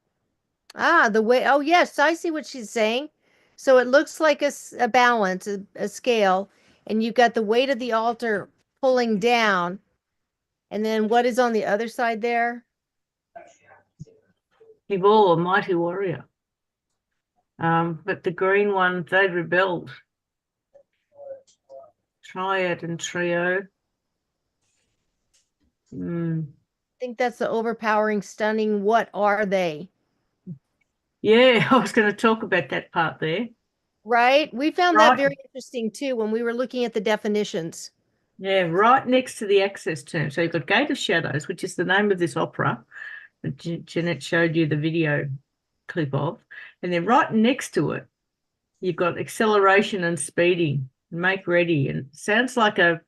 Ah, the weight. Oh, yes, I see what she's saying. So it looks like a balance, a scale, and you've got the weight of the altar pulling down. And then what is on the other side there? Yehudah, a mighty warrior. But the green one, they rebelled. Triad and trio. Mm. I think that's the overpowering, stunning. What are they? Yeah, I was going to talk about that part there. Right? We found that Right. very interesting too when we were looking at the definitions. Yeah, right next to the access term. So you've got Gate of Shadows, which is the name of this opera that Jeanette showed you the video clip of. And then right next to it, you've got acceleration and speeding, make ready. And it sounds like a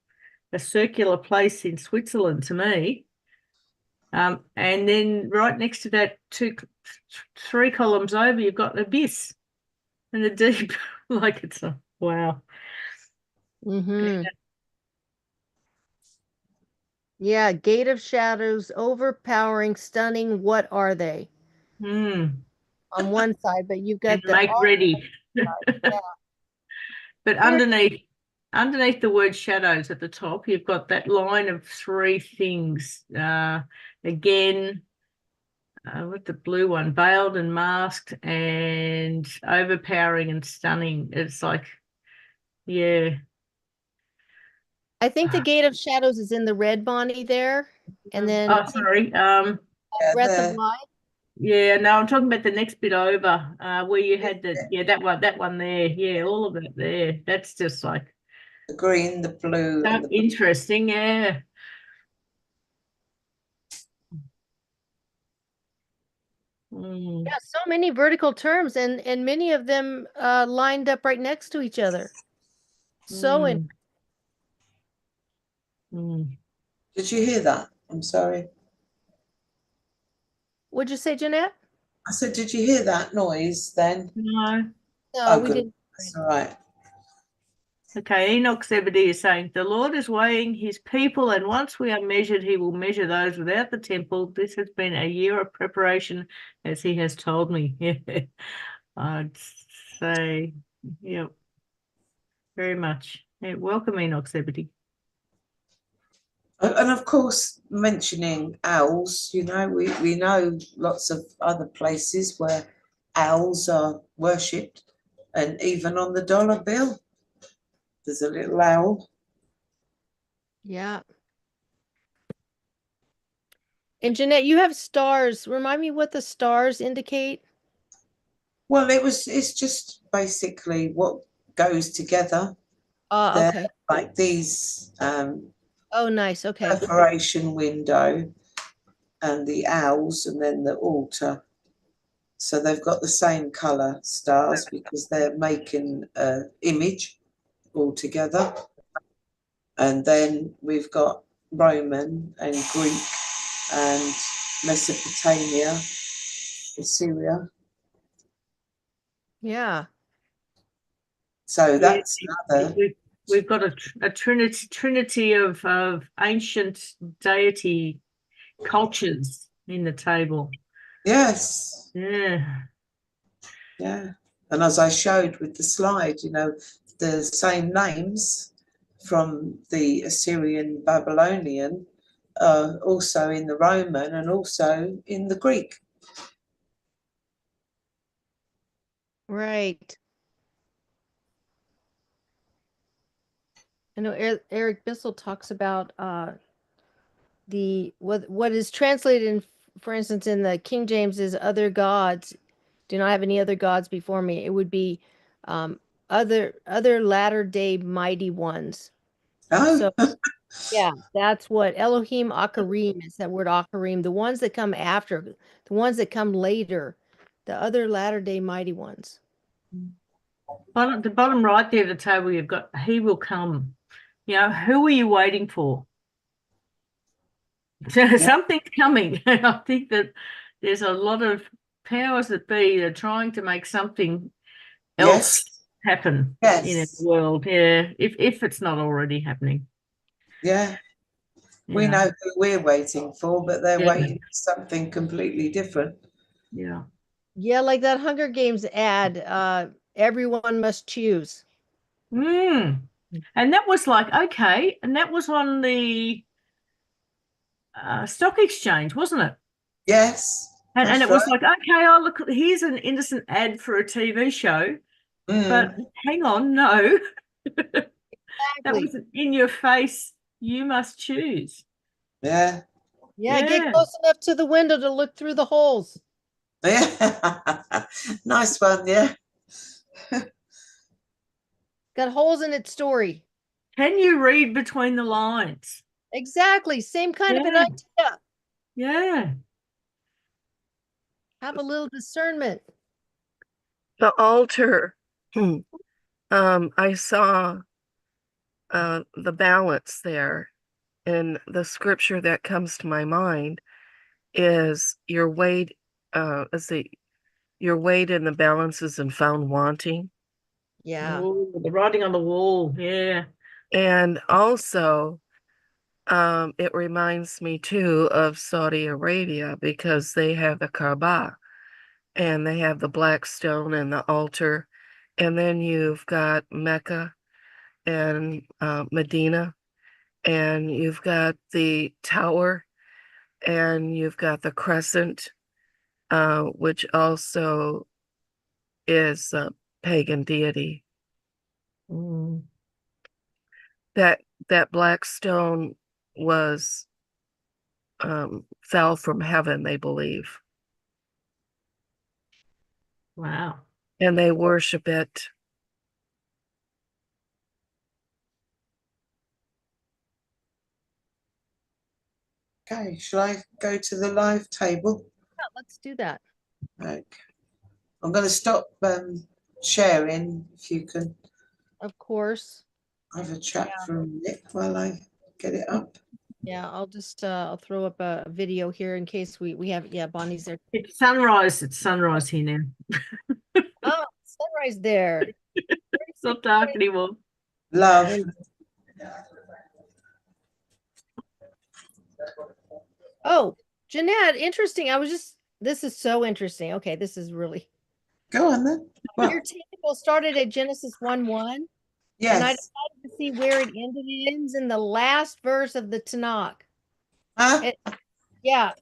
circular place in Switzerland to me. And then right next to that, three columns over, you've got abyss and the deep. Like it's a wow. Mm-hmm. Yeah, Gate of Shadows, overpowering, stunning. What are they? Mm. On one side, but you've And got the make ready. yeah. But underneath the word shadows at the top, you've got that line of three things. Again, with the blue one, veiled and masked and overpowering and stunning. It's like, yeah. I think the Gate of Shadows is in the red, Bonnie, there. And then Oh, sorry. Yeah, Breath of there. Life. Yeah, no, I'm talking about the next bit over, where you had that one there. Yeah, all of it there. That's just like The green, the blue, so and the black. interesting. Yeah. Mm, Yeah, so many vertical terms and many of them lined up right next to each other. So in mm, mm. Did you hear that? I'm sorry. What'd you say, Jeanette? I said, did you hear that noise then? No. No, Oh, we good. didn't. That's all right. Okay, Enoch Zebedee is saying, the Lord is weighing his people, and once we are measured, he will measure those without the temple. This has been a year of preparation, as he has told me. I'd say, yeah, very much. Yeah, welcome, Enoch Zebedee. And of course, mentioning owls, we know lots of other places where owls are worshipped, and even on the dollar bill, there's a little owl. Yeah. And Jeanette, you have stars. Remind me what the stars indicate. Well, it's just basically what goes together Ah, there, okay. like these Oh, nice. Okay. perforation window and the owls, and then the altar. So they've got the same colour stars because they're making an image all together. And then we've got Roman and Greek and Mesopotamia, Assyria. Yeah. So Yeah, that's another. we've got a trinity of ancient deity cultures in the table. Yes. Yeah. Yeah. And as I showed with the slide, the same names from the Assyrian Babylonian also in the Roman and also in the Greek. Right. I know Eric Bissell talks about the what is translated in, for instance, in the King James is other gods. Do not have any other gods before me. It would be other latter day mighty ones. Oh, So yeah, that's what Elohim Akarim is, that word Akarim, the ones that come after, the ones that come later, the other latter day mighty ones. The bottom right there of the table, you've got he will come. Who are you waiting for? Something's coming. I think that there's a lot of powers that be are trying to make something Yes. else happen in our Yes. world. Yeah, if it's not already happening. Yeah. We Yeah. know who we're waiting for, but they're Yeah. waiting for something completely different. Yeah. Yeah, like that Hunger Games ad, everyone must choose. And that was like, okay, and that was on the stock exchange, wasn't it? Yes, And that's it right. was like, okay, oh look, here's an innocent ad for a TV show, but hang on, no, that Exactly. was in your face. You must choose. Yeah. Yeah, get Yeah. close enough to the window to look through the holes. Yeah. Nice one, yeah. Got holes in its story. Can you read between the lines? Exactly. Same kind of an Yeah. idea. Yeah. Have a little discernment. The altar. I saw the balance there, and the scripture that comes to my mind is your weight. Your weight in the balances and found wanting, Yeah. Ooh, the writing on the wall. Yeah. and also it reminds me too of Saudi Arabia because they have the Kaaba and they have the black stone and the altar, and then you've got Mecca and Medina, and you've got the tower, and you've got the crescent, which also is a pagan deity. Mm. That black stone was fell from heaven, they believe, Wow. and they worship it. Okay, shall I go to the live table? Yeah, let's do that. Okay. I'm going to stop sharing if you can Of course. have a chat from Nick while I get it up. Yeah, I'll just I'll throw up a video here in case we have, yeah, Bonnie's there. It's sunrise. It's sunrise here now. Oh, sunrise there. It's not dark anymore. Love. And oh, Jeanette, interesting. This is so interesting. Okay, this is really Go on then. Well, your table started at Genesis 1:1, and I yes. decided to see where it ended. It ends in the last verse of the Tanakh. Huh? Yeah,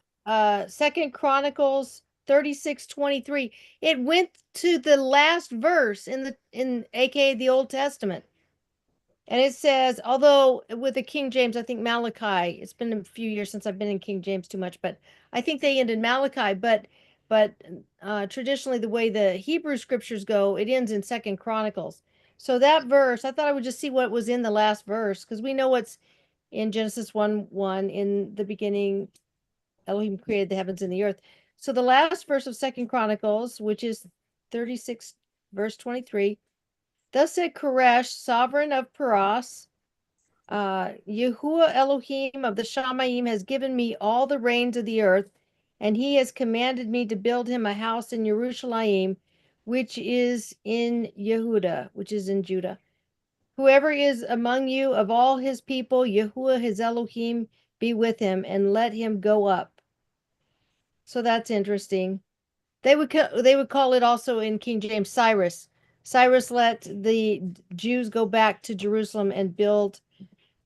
Second Chronicles 36:23. It went to the last verse in aka the Old Testament. And it says, although with the King James, I think Malachi, it's been a few years since I've been in King James too much, but I think they end in Malachi, but traditionally the way the Hebrew scriptures go, it ends in Second Chronicles. So that verse, I thought I would just see what was in the last verse, because we know what's in Genesis 1:1, in the beginning, Elohim created the heavens and the earth. So the last verse of Second Chronicles, which is 36, verse 23, thus said Koresh, sovereign of Paras, Yehuah Elohim of the Shamayim has given me all the reins of the earth, and he has commanded me to build him a house in Jerusalem, which is in Yehudah, which is in Judah. Whoever is among you of all his people, Yehuah his Elohim be with him, and let him go up. So that's interesting. They would call it also in King James Cyrus. Cyrus let the Jews go back to Jerusalem and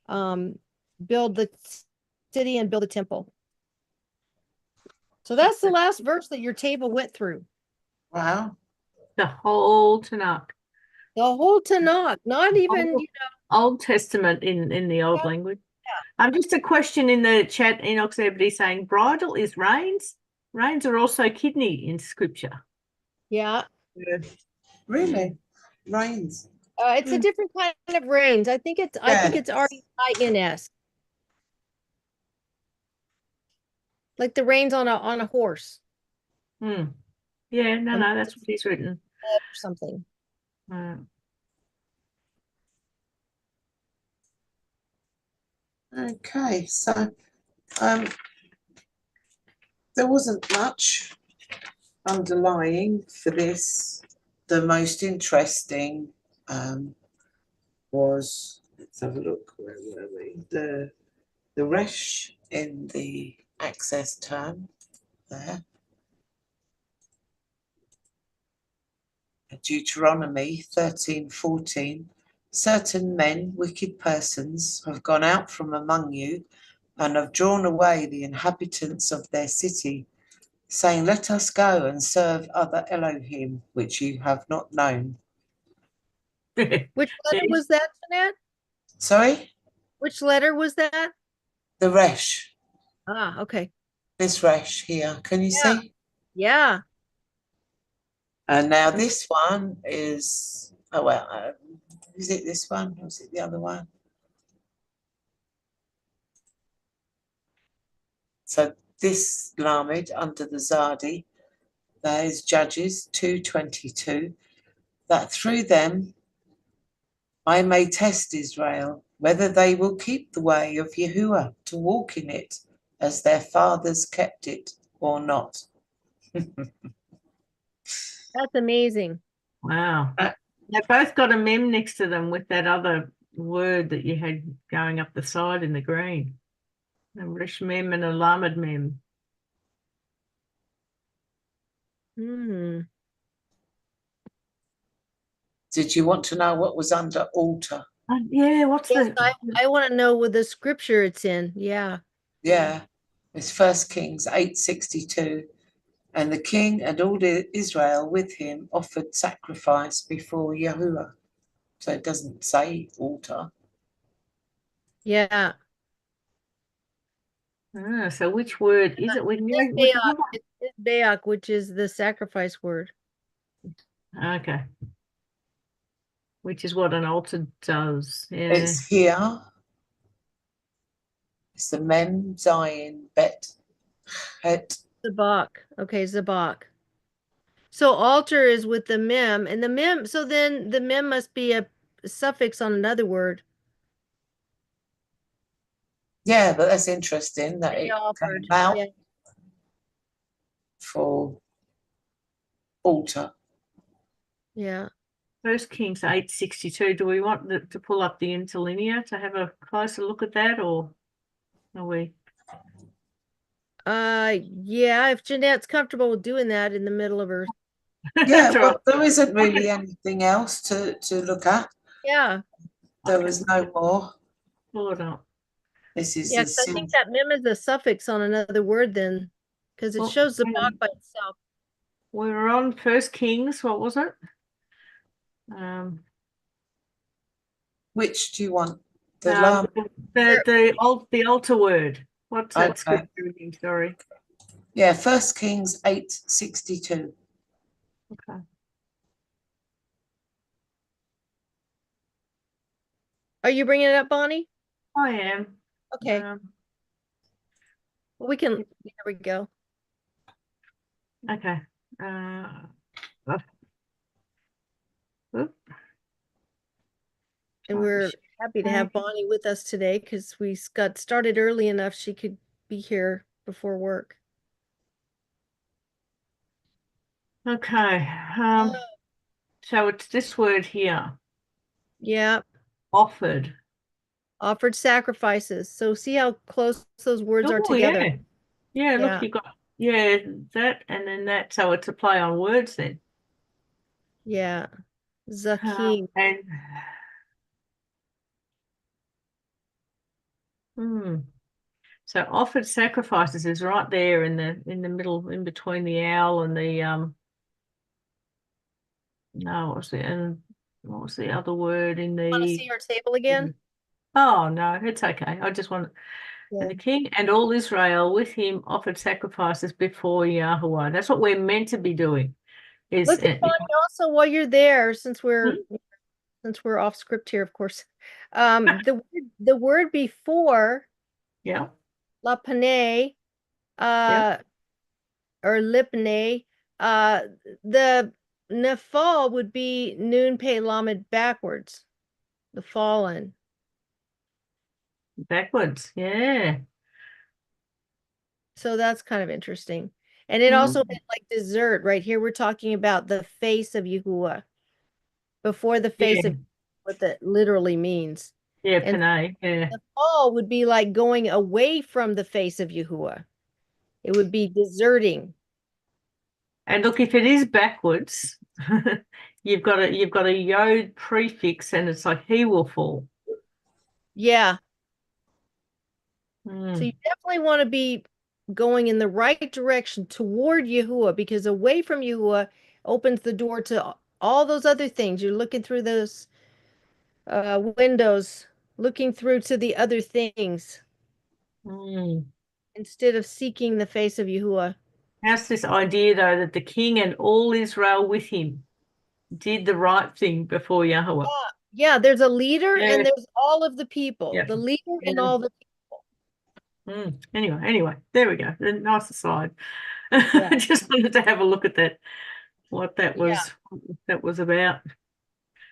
um, build the city and build a temple. So that's the last verse that your table went through. Wow. The whole Tanakh. The whole Tanakh, not even, Old, Old Testament in the old language. Just a question in the chat, Enoch Zebedee saying bridle is reins. Reins are also kidney in scripture. yeah. Really? Rains. It's a different kind of reins. I think it's REINS. Like the reins on a horse. Yeah, no, that's what he's written. Or something. Okay, so there wasn't much underlying for this, the most interesting was, let's have a look, where were we? The resh in the access term there. Deuteronomy 13:14. Certain men, wicked persons, have gone out from among you and have drawn away the inhabitants of their city, saying, let us go and serve other Elohim, which you have not known. Which letter was that, Jeanette? Sorry? Which letter was that? The resh. Ah, okay. This resh here. Can you Yeah. see? Yeah. And now this one is, oh well, is it this one or is it the other one? So this Lamed under the Zadi, there is Judges 2:22, that through them I may test Israel, whether they will keep the way of Yehuah to walk in it as their fathers kept it or not. That's amazing. Wow. Uh, They both got a mem next to them with that other word that you had going up the side in the green. A Rish mem and a Lamed mem. Hmm. Did you want to know what was under altar? Yeah, what's Yes, the I want to know what the scripture it's in. Yeah. Yeah, it's 1 Kings 8:62. And the king and all Israel with him offered sacrifice before Yehuah. So it doesn't say altar. Yeah. so which word is it? It's Bayok, which is the sacrifice word. Okay. Which is what an altar does. Yeah. It's here. It's the Mem Zion Bet Het. Zabak. Okay, Zabak. So altar is with the mem, and the mem, so then the mem must be a suffix on another word. Yeah, but that's interesting that They it offered. came out Yeah. for altar. Yeah. 1 Kings 8:62. Do we want to pull up the interlinear to have a closer look at that, or are we? Yeah, if Jeanette's comfortable with doing that in the middle of her. Yeah, That's all well, right. there isn't really anything else to look at. Yeah. There Okay. was no more. Pull it up. This is Yeah, the 'cause I think that mem is a suffix on another word then, because it Well, shows the hang block on. by itself. We were on 1 Kings. What was it? Which do you want? The The lam. the altar word. What's that Okay. scripture name? Sorry. Yeah, 1 Kings 8:62. Okay. Are you bringing it up, Bonnie? I am. Okay. Well, we can, there we go. Okay. Oop. And we're happy to have Bonnie with us today because we got started early enough she could be here before work. Okay. So it's this word here. Yeah. Offered. Offered sacrifices. So see how close those words are Oh, together. yeah. Yeah, look, Yeah. you've got that and then that. So it's a play on words then. Yeah. Zakim. So offered sacrifices is right there in the middle, in between the owl and the no, what was the other word in Want to the see our table again? Oh no, it's okay. I just want Yeah. And the king and all Israel with him offered sacrifices before Yahweh. That's what we're meant to be doing. Look at Bonnie also while you're there, since we're off script here, of course. The word before yeah. lapane, or lipne, the nafal would be noon pay lamed backwards, the fallen. Backwards, yeah. So that's kind of interesting. And it also Mm. meant like dessert. Right here, we're talking about the face of Yahuwah, before the face Yeah, of what that literally means. yeah, And Panay, yeah. the fall would be like going away from the face of Yahuwah. It would be deserting. And look, if it is backwards, you've got a yod prefix, and it's like he will fall. Yeah. So you Mm. definitely want to be going in the right direction toward Yahuwah, because away from Yahuwah opens the door to all those other things. You're looking through those windows, looking through to the other things Mm. instead of seeking the face of Yahuwah. How's this idea though that the king and all Israel with him did the right thing before Yahweh? Yeah, there's a leader Yeah, and there's all of the people. yeah, The leader and yeah. all the Anyway, there we go. A nice aside. yeah, I just wanted to have a look at that, what yeah. that was about.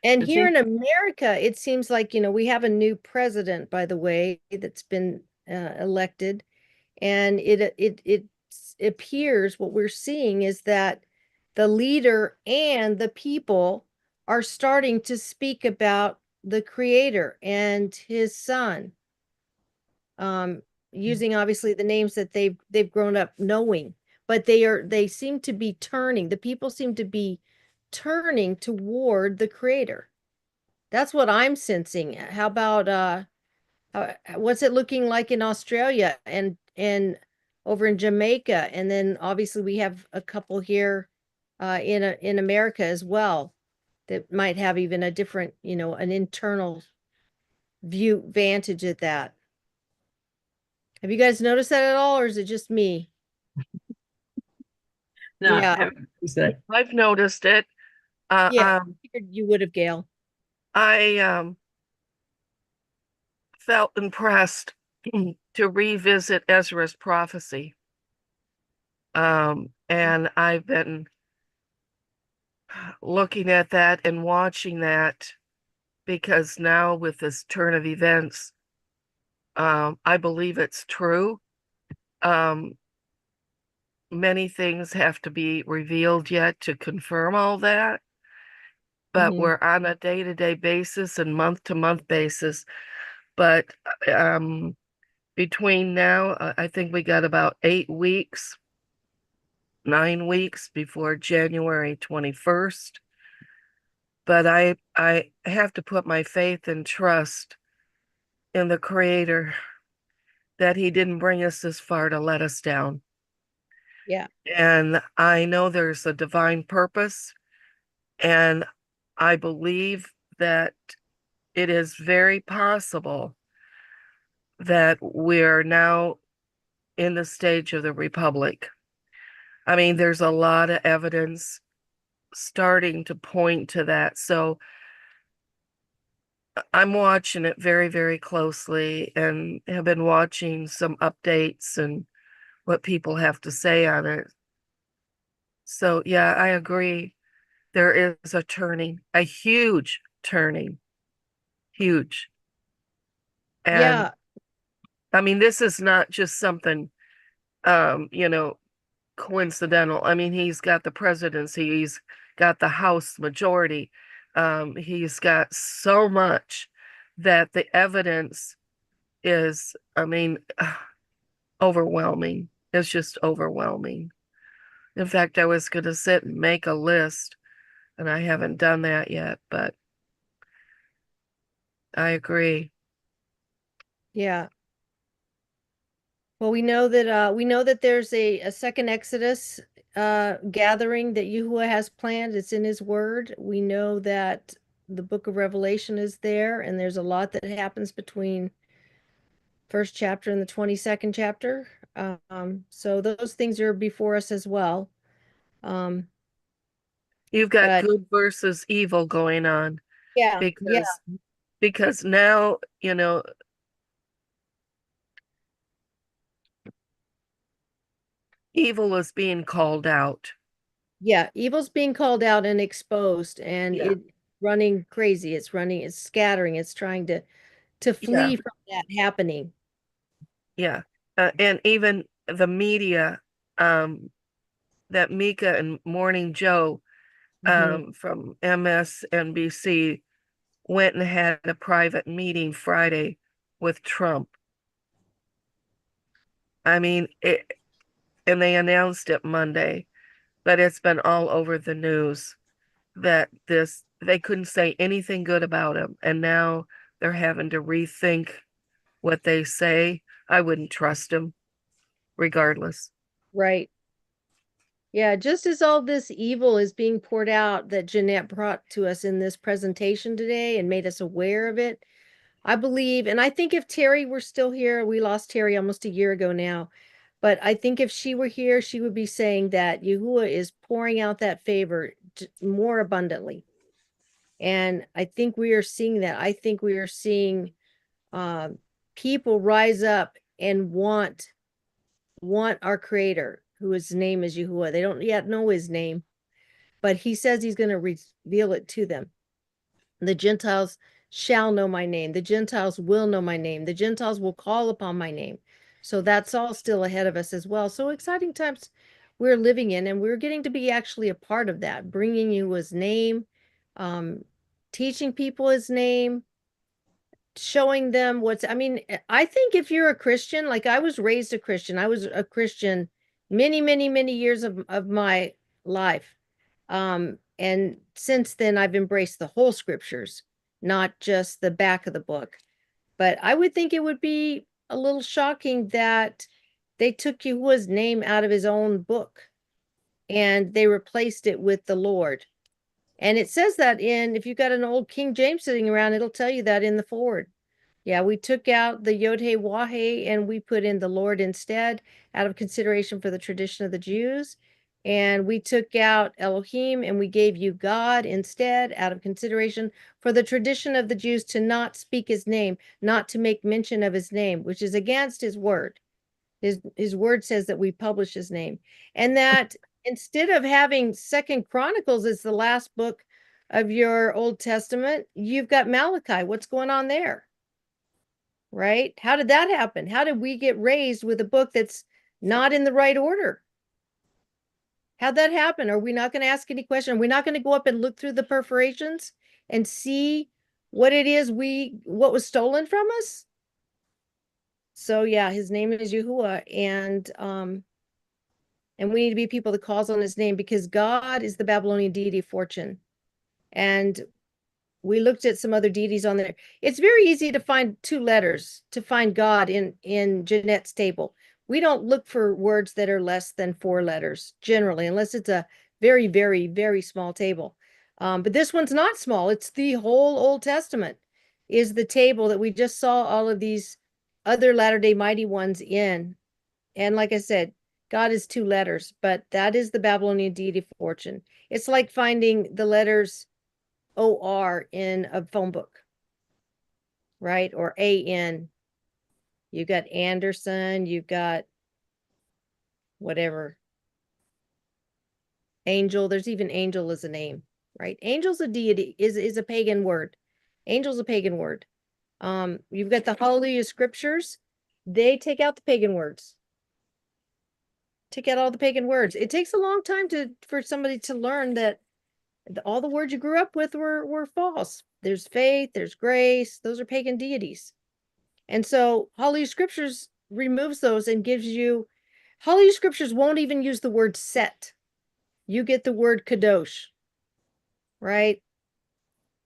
And It's here in, in America, it seems like, we have a new president, by the way, that's been elected. And it appears what we're seeing is that the leader and the people are starting to speak about the creator and his son, using obviously the names that they've grown up knowing, but they seem to be turning, the people seem to be turning toward the creator. That's what I'm sensing. How about what's it looking like in Australia and over in Jamaica? And then obviously we have a couple here in America as well that might have even a different, an internal view vantage at that. Have you guys noticed that at all, or is it just me? no, Yeah, haven't used that. I've noticed it. Uh, yeah. um, Figured you would have, Gail. I felt impressed to revisit Ezra's prophecy. And I've been looking at that and watching that because now with this turn of events, I believe it's true. Um, Many things have to be revealed yet to confirm all that, but Mhm. we're on a day-to-day basis and month-to-month basis. But between now, I think we got about 8 weeks, 9 weeks before January 21st. But I have to put my faith and trust in the Creator that He didn't bring us this far to let us down. Yeah. And I know there's a divine purpose, and I believe that it is very possible that we're now in the stage of the Republic. I mean, there's a lot of evidence starting to point to that. So I'm watching it very, very closely and have been watching some updates and what people have to say on it. So, yeah, I agree. There is a turning, a huge turning, huge. And Yeah. I mean, this is not just something, you know, coincidental. I mean, he's got the presidency, he's got the House majority, he's got so much that the evidence is, I mean, overwhelming. It's just overwhelming. In fact, I was going to sit and make a list, and I haven't done that yet, but I agree. Yeah. Well, we know that there's a second Exodus gathering that Yahuwah has planned. It's in his word. We know that the book of Revelation is there, and there's a lot that happens between first chapter and the 22nd chapter. So those things are before us as well. Um, You've got but good versus evil going on yeah, yeah, because now, you know, evil is being called out. yeah. Evil's being called out and exposed, and Yeah. it running crazy. It's running, it's scattering, it's trying to Yeah. flee from that happening. Yeah. And even the media, um, that Mika and Morning Joe from MSNBC went and had a private meeting Friday with Trump. I mean, and they announced it Monday, but it's been all over the news that they couldn't say anything good about him, and now they're having to rethink what they say. I wouldn't trust him regardless. Right. Yeah, just as all this evil is being poured out that Jeanette brought to us in this presentation today and made us aware of it, I believe, and I think if Terry were still here, we lost Terry almost a year ago now, but I think if she were here, she would be saying that Yahuwah is pouring out that favor more abundantly. And I think we are seeing that. I think we are seeing people rise up and want our creator, whose name is Yahuwah. They don't yet know his name, but he says he's going to reveal it to them. The Gentiles shall know my name. The Gentiles will know my name. The Gentiles will call upon my name. So that's all still ahead of us as well. So exciting times we're living in, and we're getting to be actually a part of that, bringing you his name, teaching people his name, showing them I mean, I think if you're a Christian, like I was raised a Christian, I was a Christian many, many, many years of my life. And since then I've embraced the whole scriptures, not just the back of the book. But I would think it would be a little shocking that they took Yahuwah's name out of his own book and they replaced it with the Lord. And it says that if you've got an old King James sitting around, it'll tell you that in the forward. Yeah, we took out the Yod-Heh Wah-Heh and we put in the Lord instead out of consideration for the tradition of the Jews. And we took out Elohim and we gave you God instead out of consideration for the tradition of the Jews to not speak his name, not to make mention of his name, which is against his word. His word says that we publish his name. And that instead of having Second Chronicles as the last book of your Old Testament, you've got Malachi. What's going on there? Right? How did that happen? How did we get raised with a book that's not in the right order? How'd that happen? Are we not going to ask any question? Are we not going to go up and look through the perforations and see what it is what was stolen from us? So yeah, his name is Yahuwah, and we need to be people that calls on his name, because God is the Babylonian deity of fortune. And we looked at some other deities on there. It's very easy to find 2 letters to find God in Jeanette's table. We don't look for words that are less than 4 letters generally, unless it's a very, very, very small table. But this one's not small. It's the whole Old Testament is the table that we just saw all of these other Latter-day Mighty ones in. And like I said, God is 2 letters, but that is the Babylonian deity of fortune. It's like finding the letters OR in a phone book, right? Or AN. You've got Anderson, you've got whatever. Angel, there's even angel as a name, right? Angel's a deity, is a pagan word. Angel's a pagan word. You've got the Hallelujah scriptures. They take out the pagan words. Take out all the pagan words. It takes a long time for somebody to learn that all the words you grew up with were false. There's faith, there's grace. Those are pagan deities. And so Holy Scriptures removes those and gives you, Holy Scriptures won't even use the word set. You get the word kadosh, right?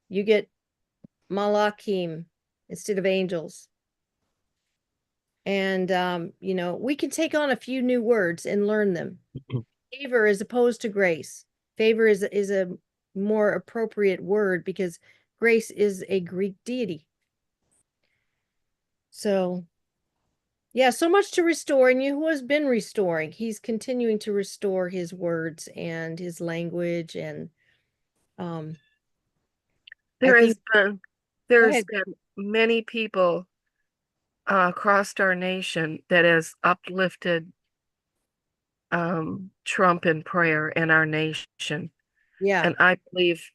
You get malachim instead of angels. And, we can take on a few new words and learn them. Favor as opposed to grace. Favor is a more appropriate word because grace is a Greek deity. So, yeah, so much to restore, and Yahuwah has been restoring. He's continuing to restore his words and his language, and There's Go ahead. been many people across our nation that has uplifted Trump in prayer in our nation. Yeah. And I believe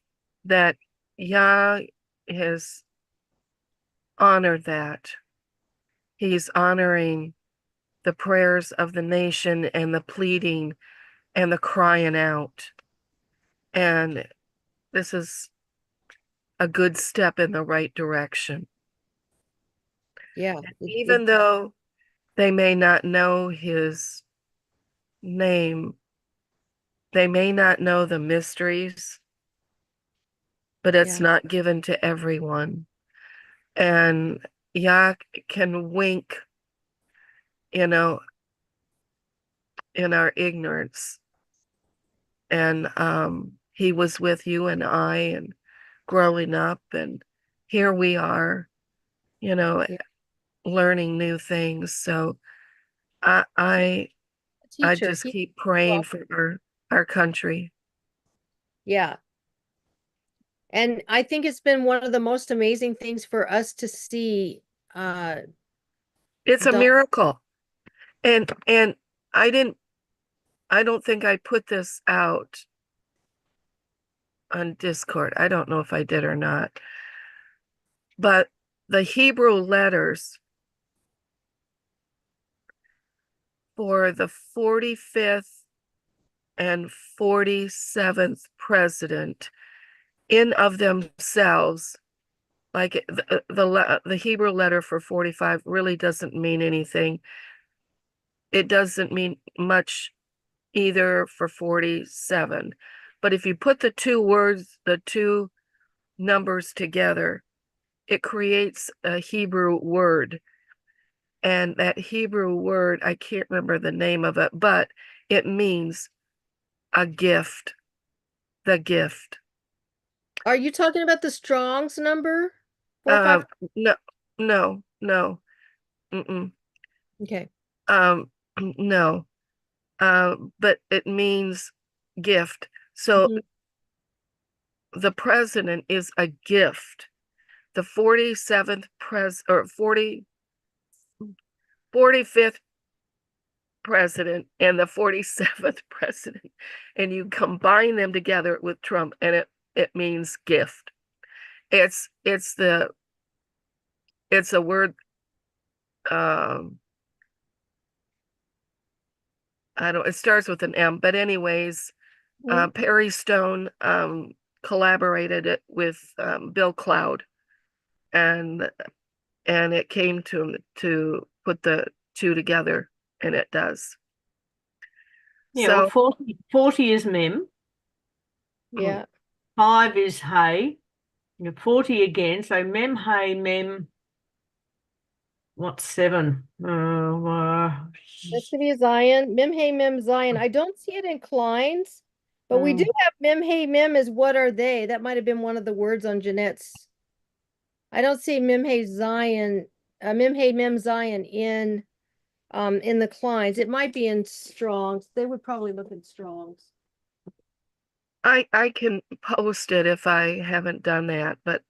that Yah has honored that. He's honoring the prayers of the nation and the pleading and the crying out. And this is a good step in the right direction. Yeah. Even though they may not know his name, they may not know the mysteries, but it's Yeah. not given to everyone. And Yah can wink, in our ignorance. And he was with you and I and growing up, and here we are, Yeah. learning new things. So I Teacher. just keep praying for our country. Yeah. And I think it's been one of the most amazing things for us to see. It's a Don- miracle. And I don't think I put this out on Discord. I don't know if I did or not. But the Hebrew letters for the 45th and 47th president in of themselves, like the Hebrew letter for 45 really doesn't mean anything. It doesn't mean much either for 47. But if you put the two numbers together, it creates a Hebrew word. And that Hebrew word, I can't remember the name of it, but it means a gift, the gift. Are you talking about the Strong's number? 4 5. No, no, no. Mm-mm. Okay. No. But it means gift. So Mhm. the president is a gift. The 47th or 45th president and the 47th president, and you combine them together with Trump, and it means gift. It's a word. I don't. It starts with an M, but anyways, Mhm. Perry Stone collaborated it with Bill Cloud, and it came to him to put the two together, and it does. Yeah, well, So 40 is mem, Yeah. 5 is hay, 40 again. So mem, hay, mem. What's 7? That's to be a Zion. Mem Hey Mem Zion. I don't see it in Klein's, but we do have Mem Hey Mem is what are they? That might have been one of the words on Jeanette's. I don't see Mem Hey Zion, Mem Hey Mem Zion in the Klein's. It might be in Strong's. They would probably look at Strong's. I can post it if I haven't done that, but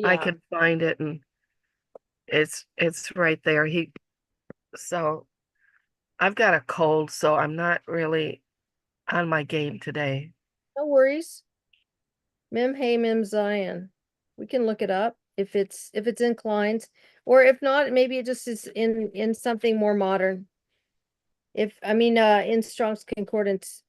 I Yeah. can find it, and it's right there. So I've got a cold, so I'm not really on my game today. No worries. Mem Hey Mem Zion. We can look it up if it's in Klein's, or if not, maybe it just is in something more modern. In Strong's Concordance.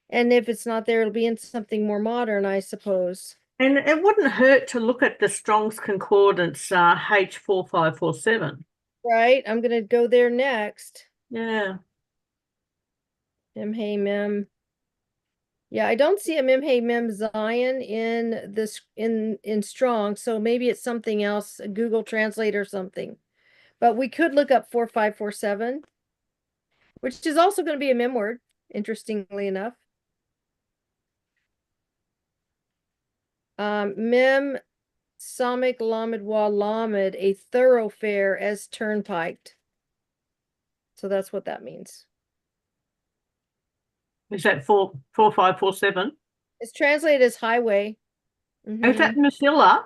And if it's not there, it'll be in something more modern, I suppose. And it wouldn't hurt to look at the Strong's Concordance H4547. Right? I'm gonna go there next. Yeah. Mem Hey Mem. Yeah, I don't see a Mem Hey Mem Zion in this in Strong, so maybe it's something else, a Google Translate or something. But we could look up 4547, which is also going to be a mem word, interestingly enough. Mem Samik Lamed Wa Lamed, a thoroughfare as turnpiked. So that's what that means. Is that 4547? It's translated as highway. Is that Mithila,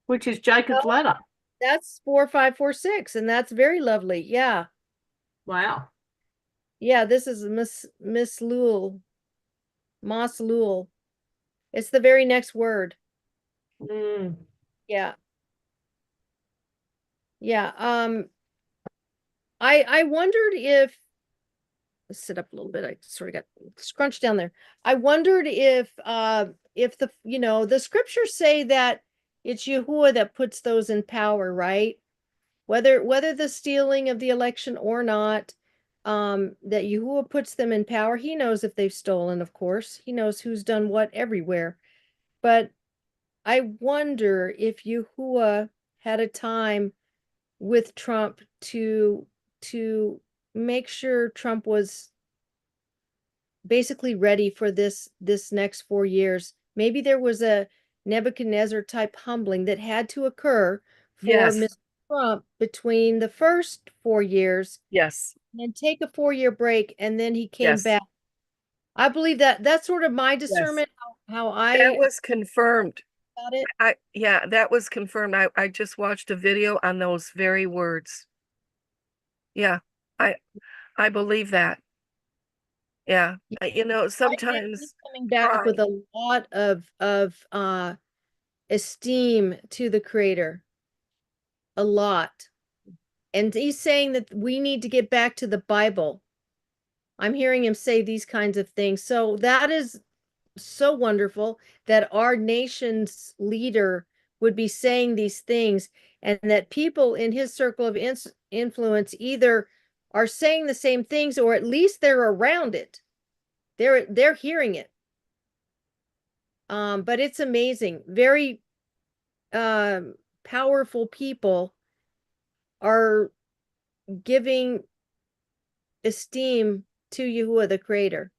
which is Jacob's ladder? That's 4546, and that's very lovely. Yeah. Wow. Yeah, this is Miss Lul. Mas Lul. It's the very next word. Yeah. Yeah. I wondered if sit up a little bit. I sort of got scrunched down there. I wondered if the, the scriptures say that it's Yahuwah that puts those in power, right? Whether the stealing of the election or not, that Yahuwah puts them in power. He knows if they've stolen, of course. He knows who's done what everywhere. But I wonder if Yahuwah had a time with Trump to make sure Trump was basically ready for this next 4 years. Maybe there was a Nebuchadnezzar type humbling that had to occur for Yes. Mr. Trump between the first 4 years Yes. and take a 4-year break, and then he came Yes. back. I believe that that's sort of my Yes. discernment, how I That was confirmed. got it. Yeah, that was confirmed. I just watched a video on those very words. Yeah, I believe that. Yeah, you know, I think sometimes he's coming back with a lot of esteem to the Creator. A lot. And he's saying that we need to get back to the Bible. I'm hearing him say these kinds of things. So that is so wonderful that our nation's leader would be saying these things, and that people in his circle of influence either are saying the same things, or at least they're around it. They're hearing it. But it's amazing. Very powerful people are giving esteem to Yahuwah, the Creator.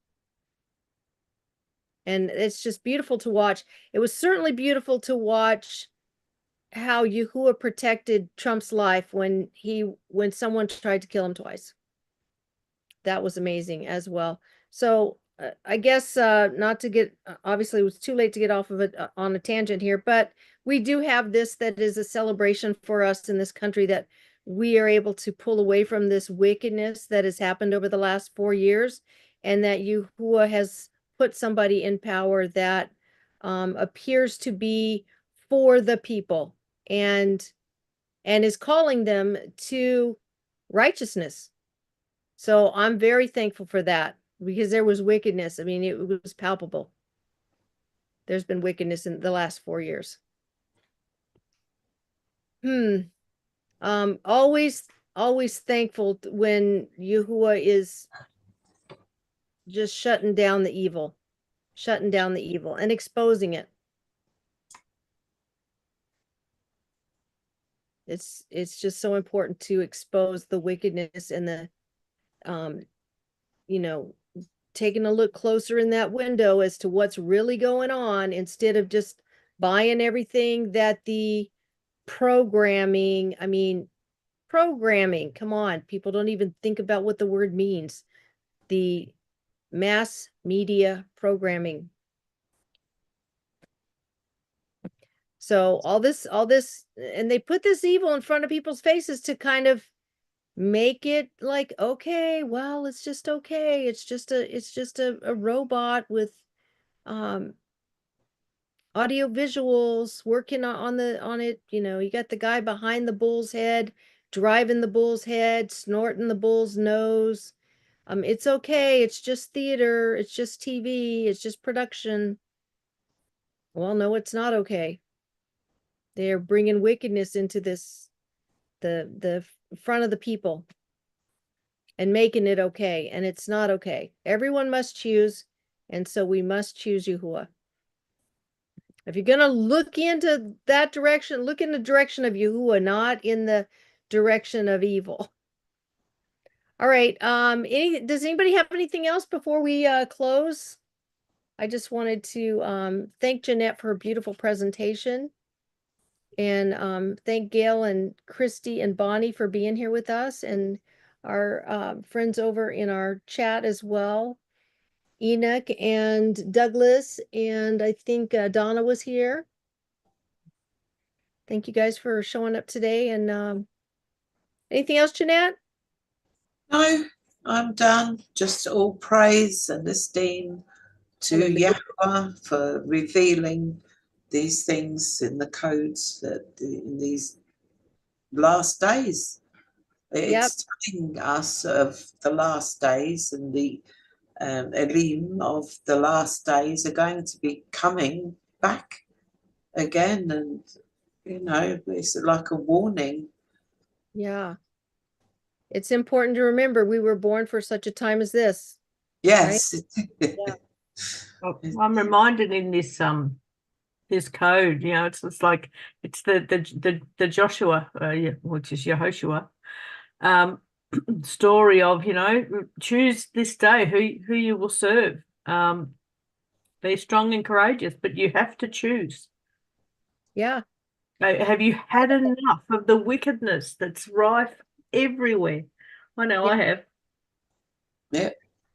And it's just beautiful to watch. It was certainly beautiful to watch how Yahuwah protected Trump's life when someone tried to kill him twice. That was amazing as well. So I guess not to get, obviously it was too late to get off of it on a tangent here, but we do have this that is a celebration for us in this country, that we are able to pull away from this wickedness that has happened over the last 4 years, and that Yahuwah has put somebody in power that appears to be for the people, and is calling them to righteousness. So I'm very thankful for that, because there was wickedness. I mean, it was palpable. There's been wickedness in the last 4 years. Always thankful when Yahuwah is just shutting down the evil and exposing it. It's just so important to expose the wickedness and the taking a look closer in that window as to what's really going on, instead of just buying everything that the programming, come on, people don't even think about what the word means. The mass media programming. So all this, and they put this evil in front of people's faces to kind of make it like, okay, well, it's just okay. It's just a robot with audio visuals working on it. You got the guy behind the bull's head, driving the bull's head, snorting the bull's nose. It's okay. It's just theater. It's just TV. It's just production. Well, no, it's not okay. They're bringing wickedness into the front of the people and making it okay, and it's not okay. Everyone must choose, and so we must choose Yahuwah. If you're gonna look into that direction, look in the direction of Yahuwah, not in the direction of evil. All right. Does anybody have anything else before we close? I just wanted to thank Jeanette for her beautiful presentation, and thank Gail and Christy and Bonnie for being here with us, and our friends over in our chat as well, Enoch and Douglas, and I think Donna was here. Thank you guys for showing up today. And anything else, Jeanette? No, I'm done. Just all praise and esteem to Yahweh for revealing these things in the codes that in these last days. It's telling us of the last days, and the Elohim of the last days are going to be coming back again, and it's like a warning. Yeah. It's important to remember we were born for such a time as this. Yes. Yeah. I'm reminded in this code, it's like it's the Joshua, which is Yehoshua, story of choose this day who you will serve. Be strong and courageous, but you have to choose. Yeah. Have you had enough of the wickedness that's rife everywhere? I know I have. Yeah,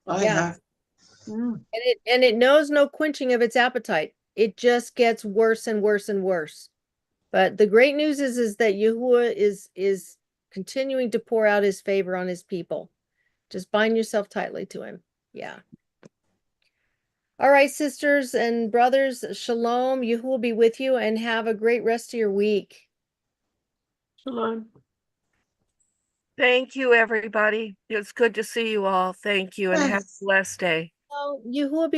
I Yeah. have. Mm. And it knows no quenching of its appetite. It just gets worse and worse and worse. But the great news is that Yahuwah is continuing to pour out his favor on his people. Just bind yourself tightly to him. Yeah. All right, sisters and brothers, shalom. Yahuwah be with you, and have a great rest of your week. Shalom. Thank you, everybody. It's good to see you all. Thank you, and have Yes. a blessed day. So Yahuwah be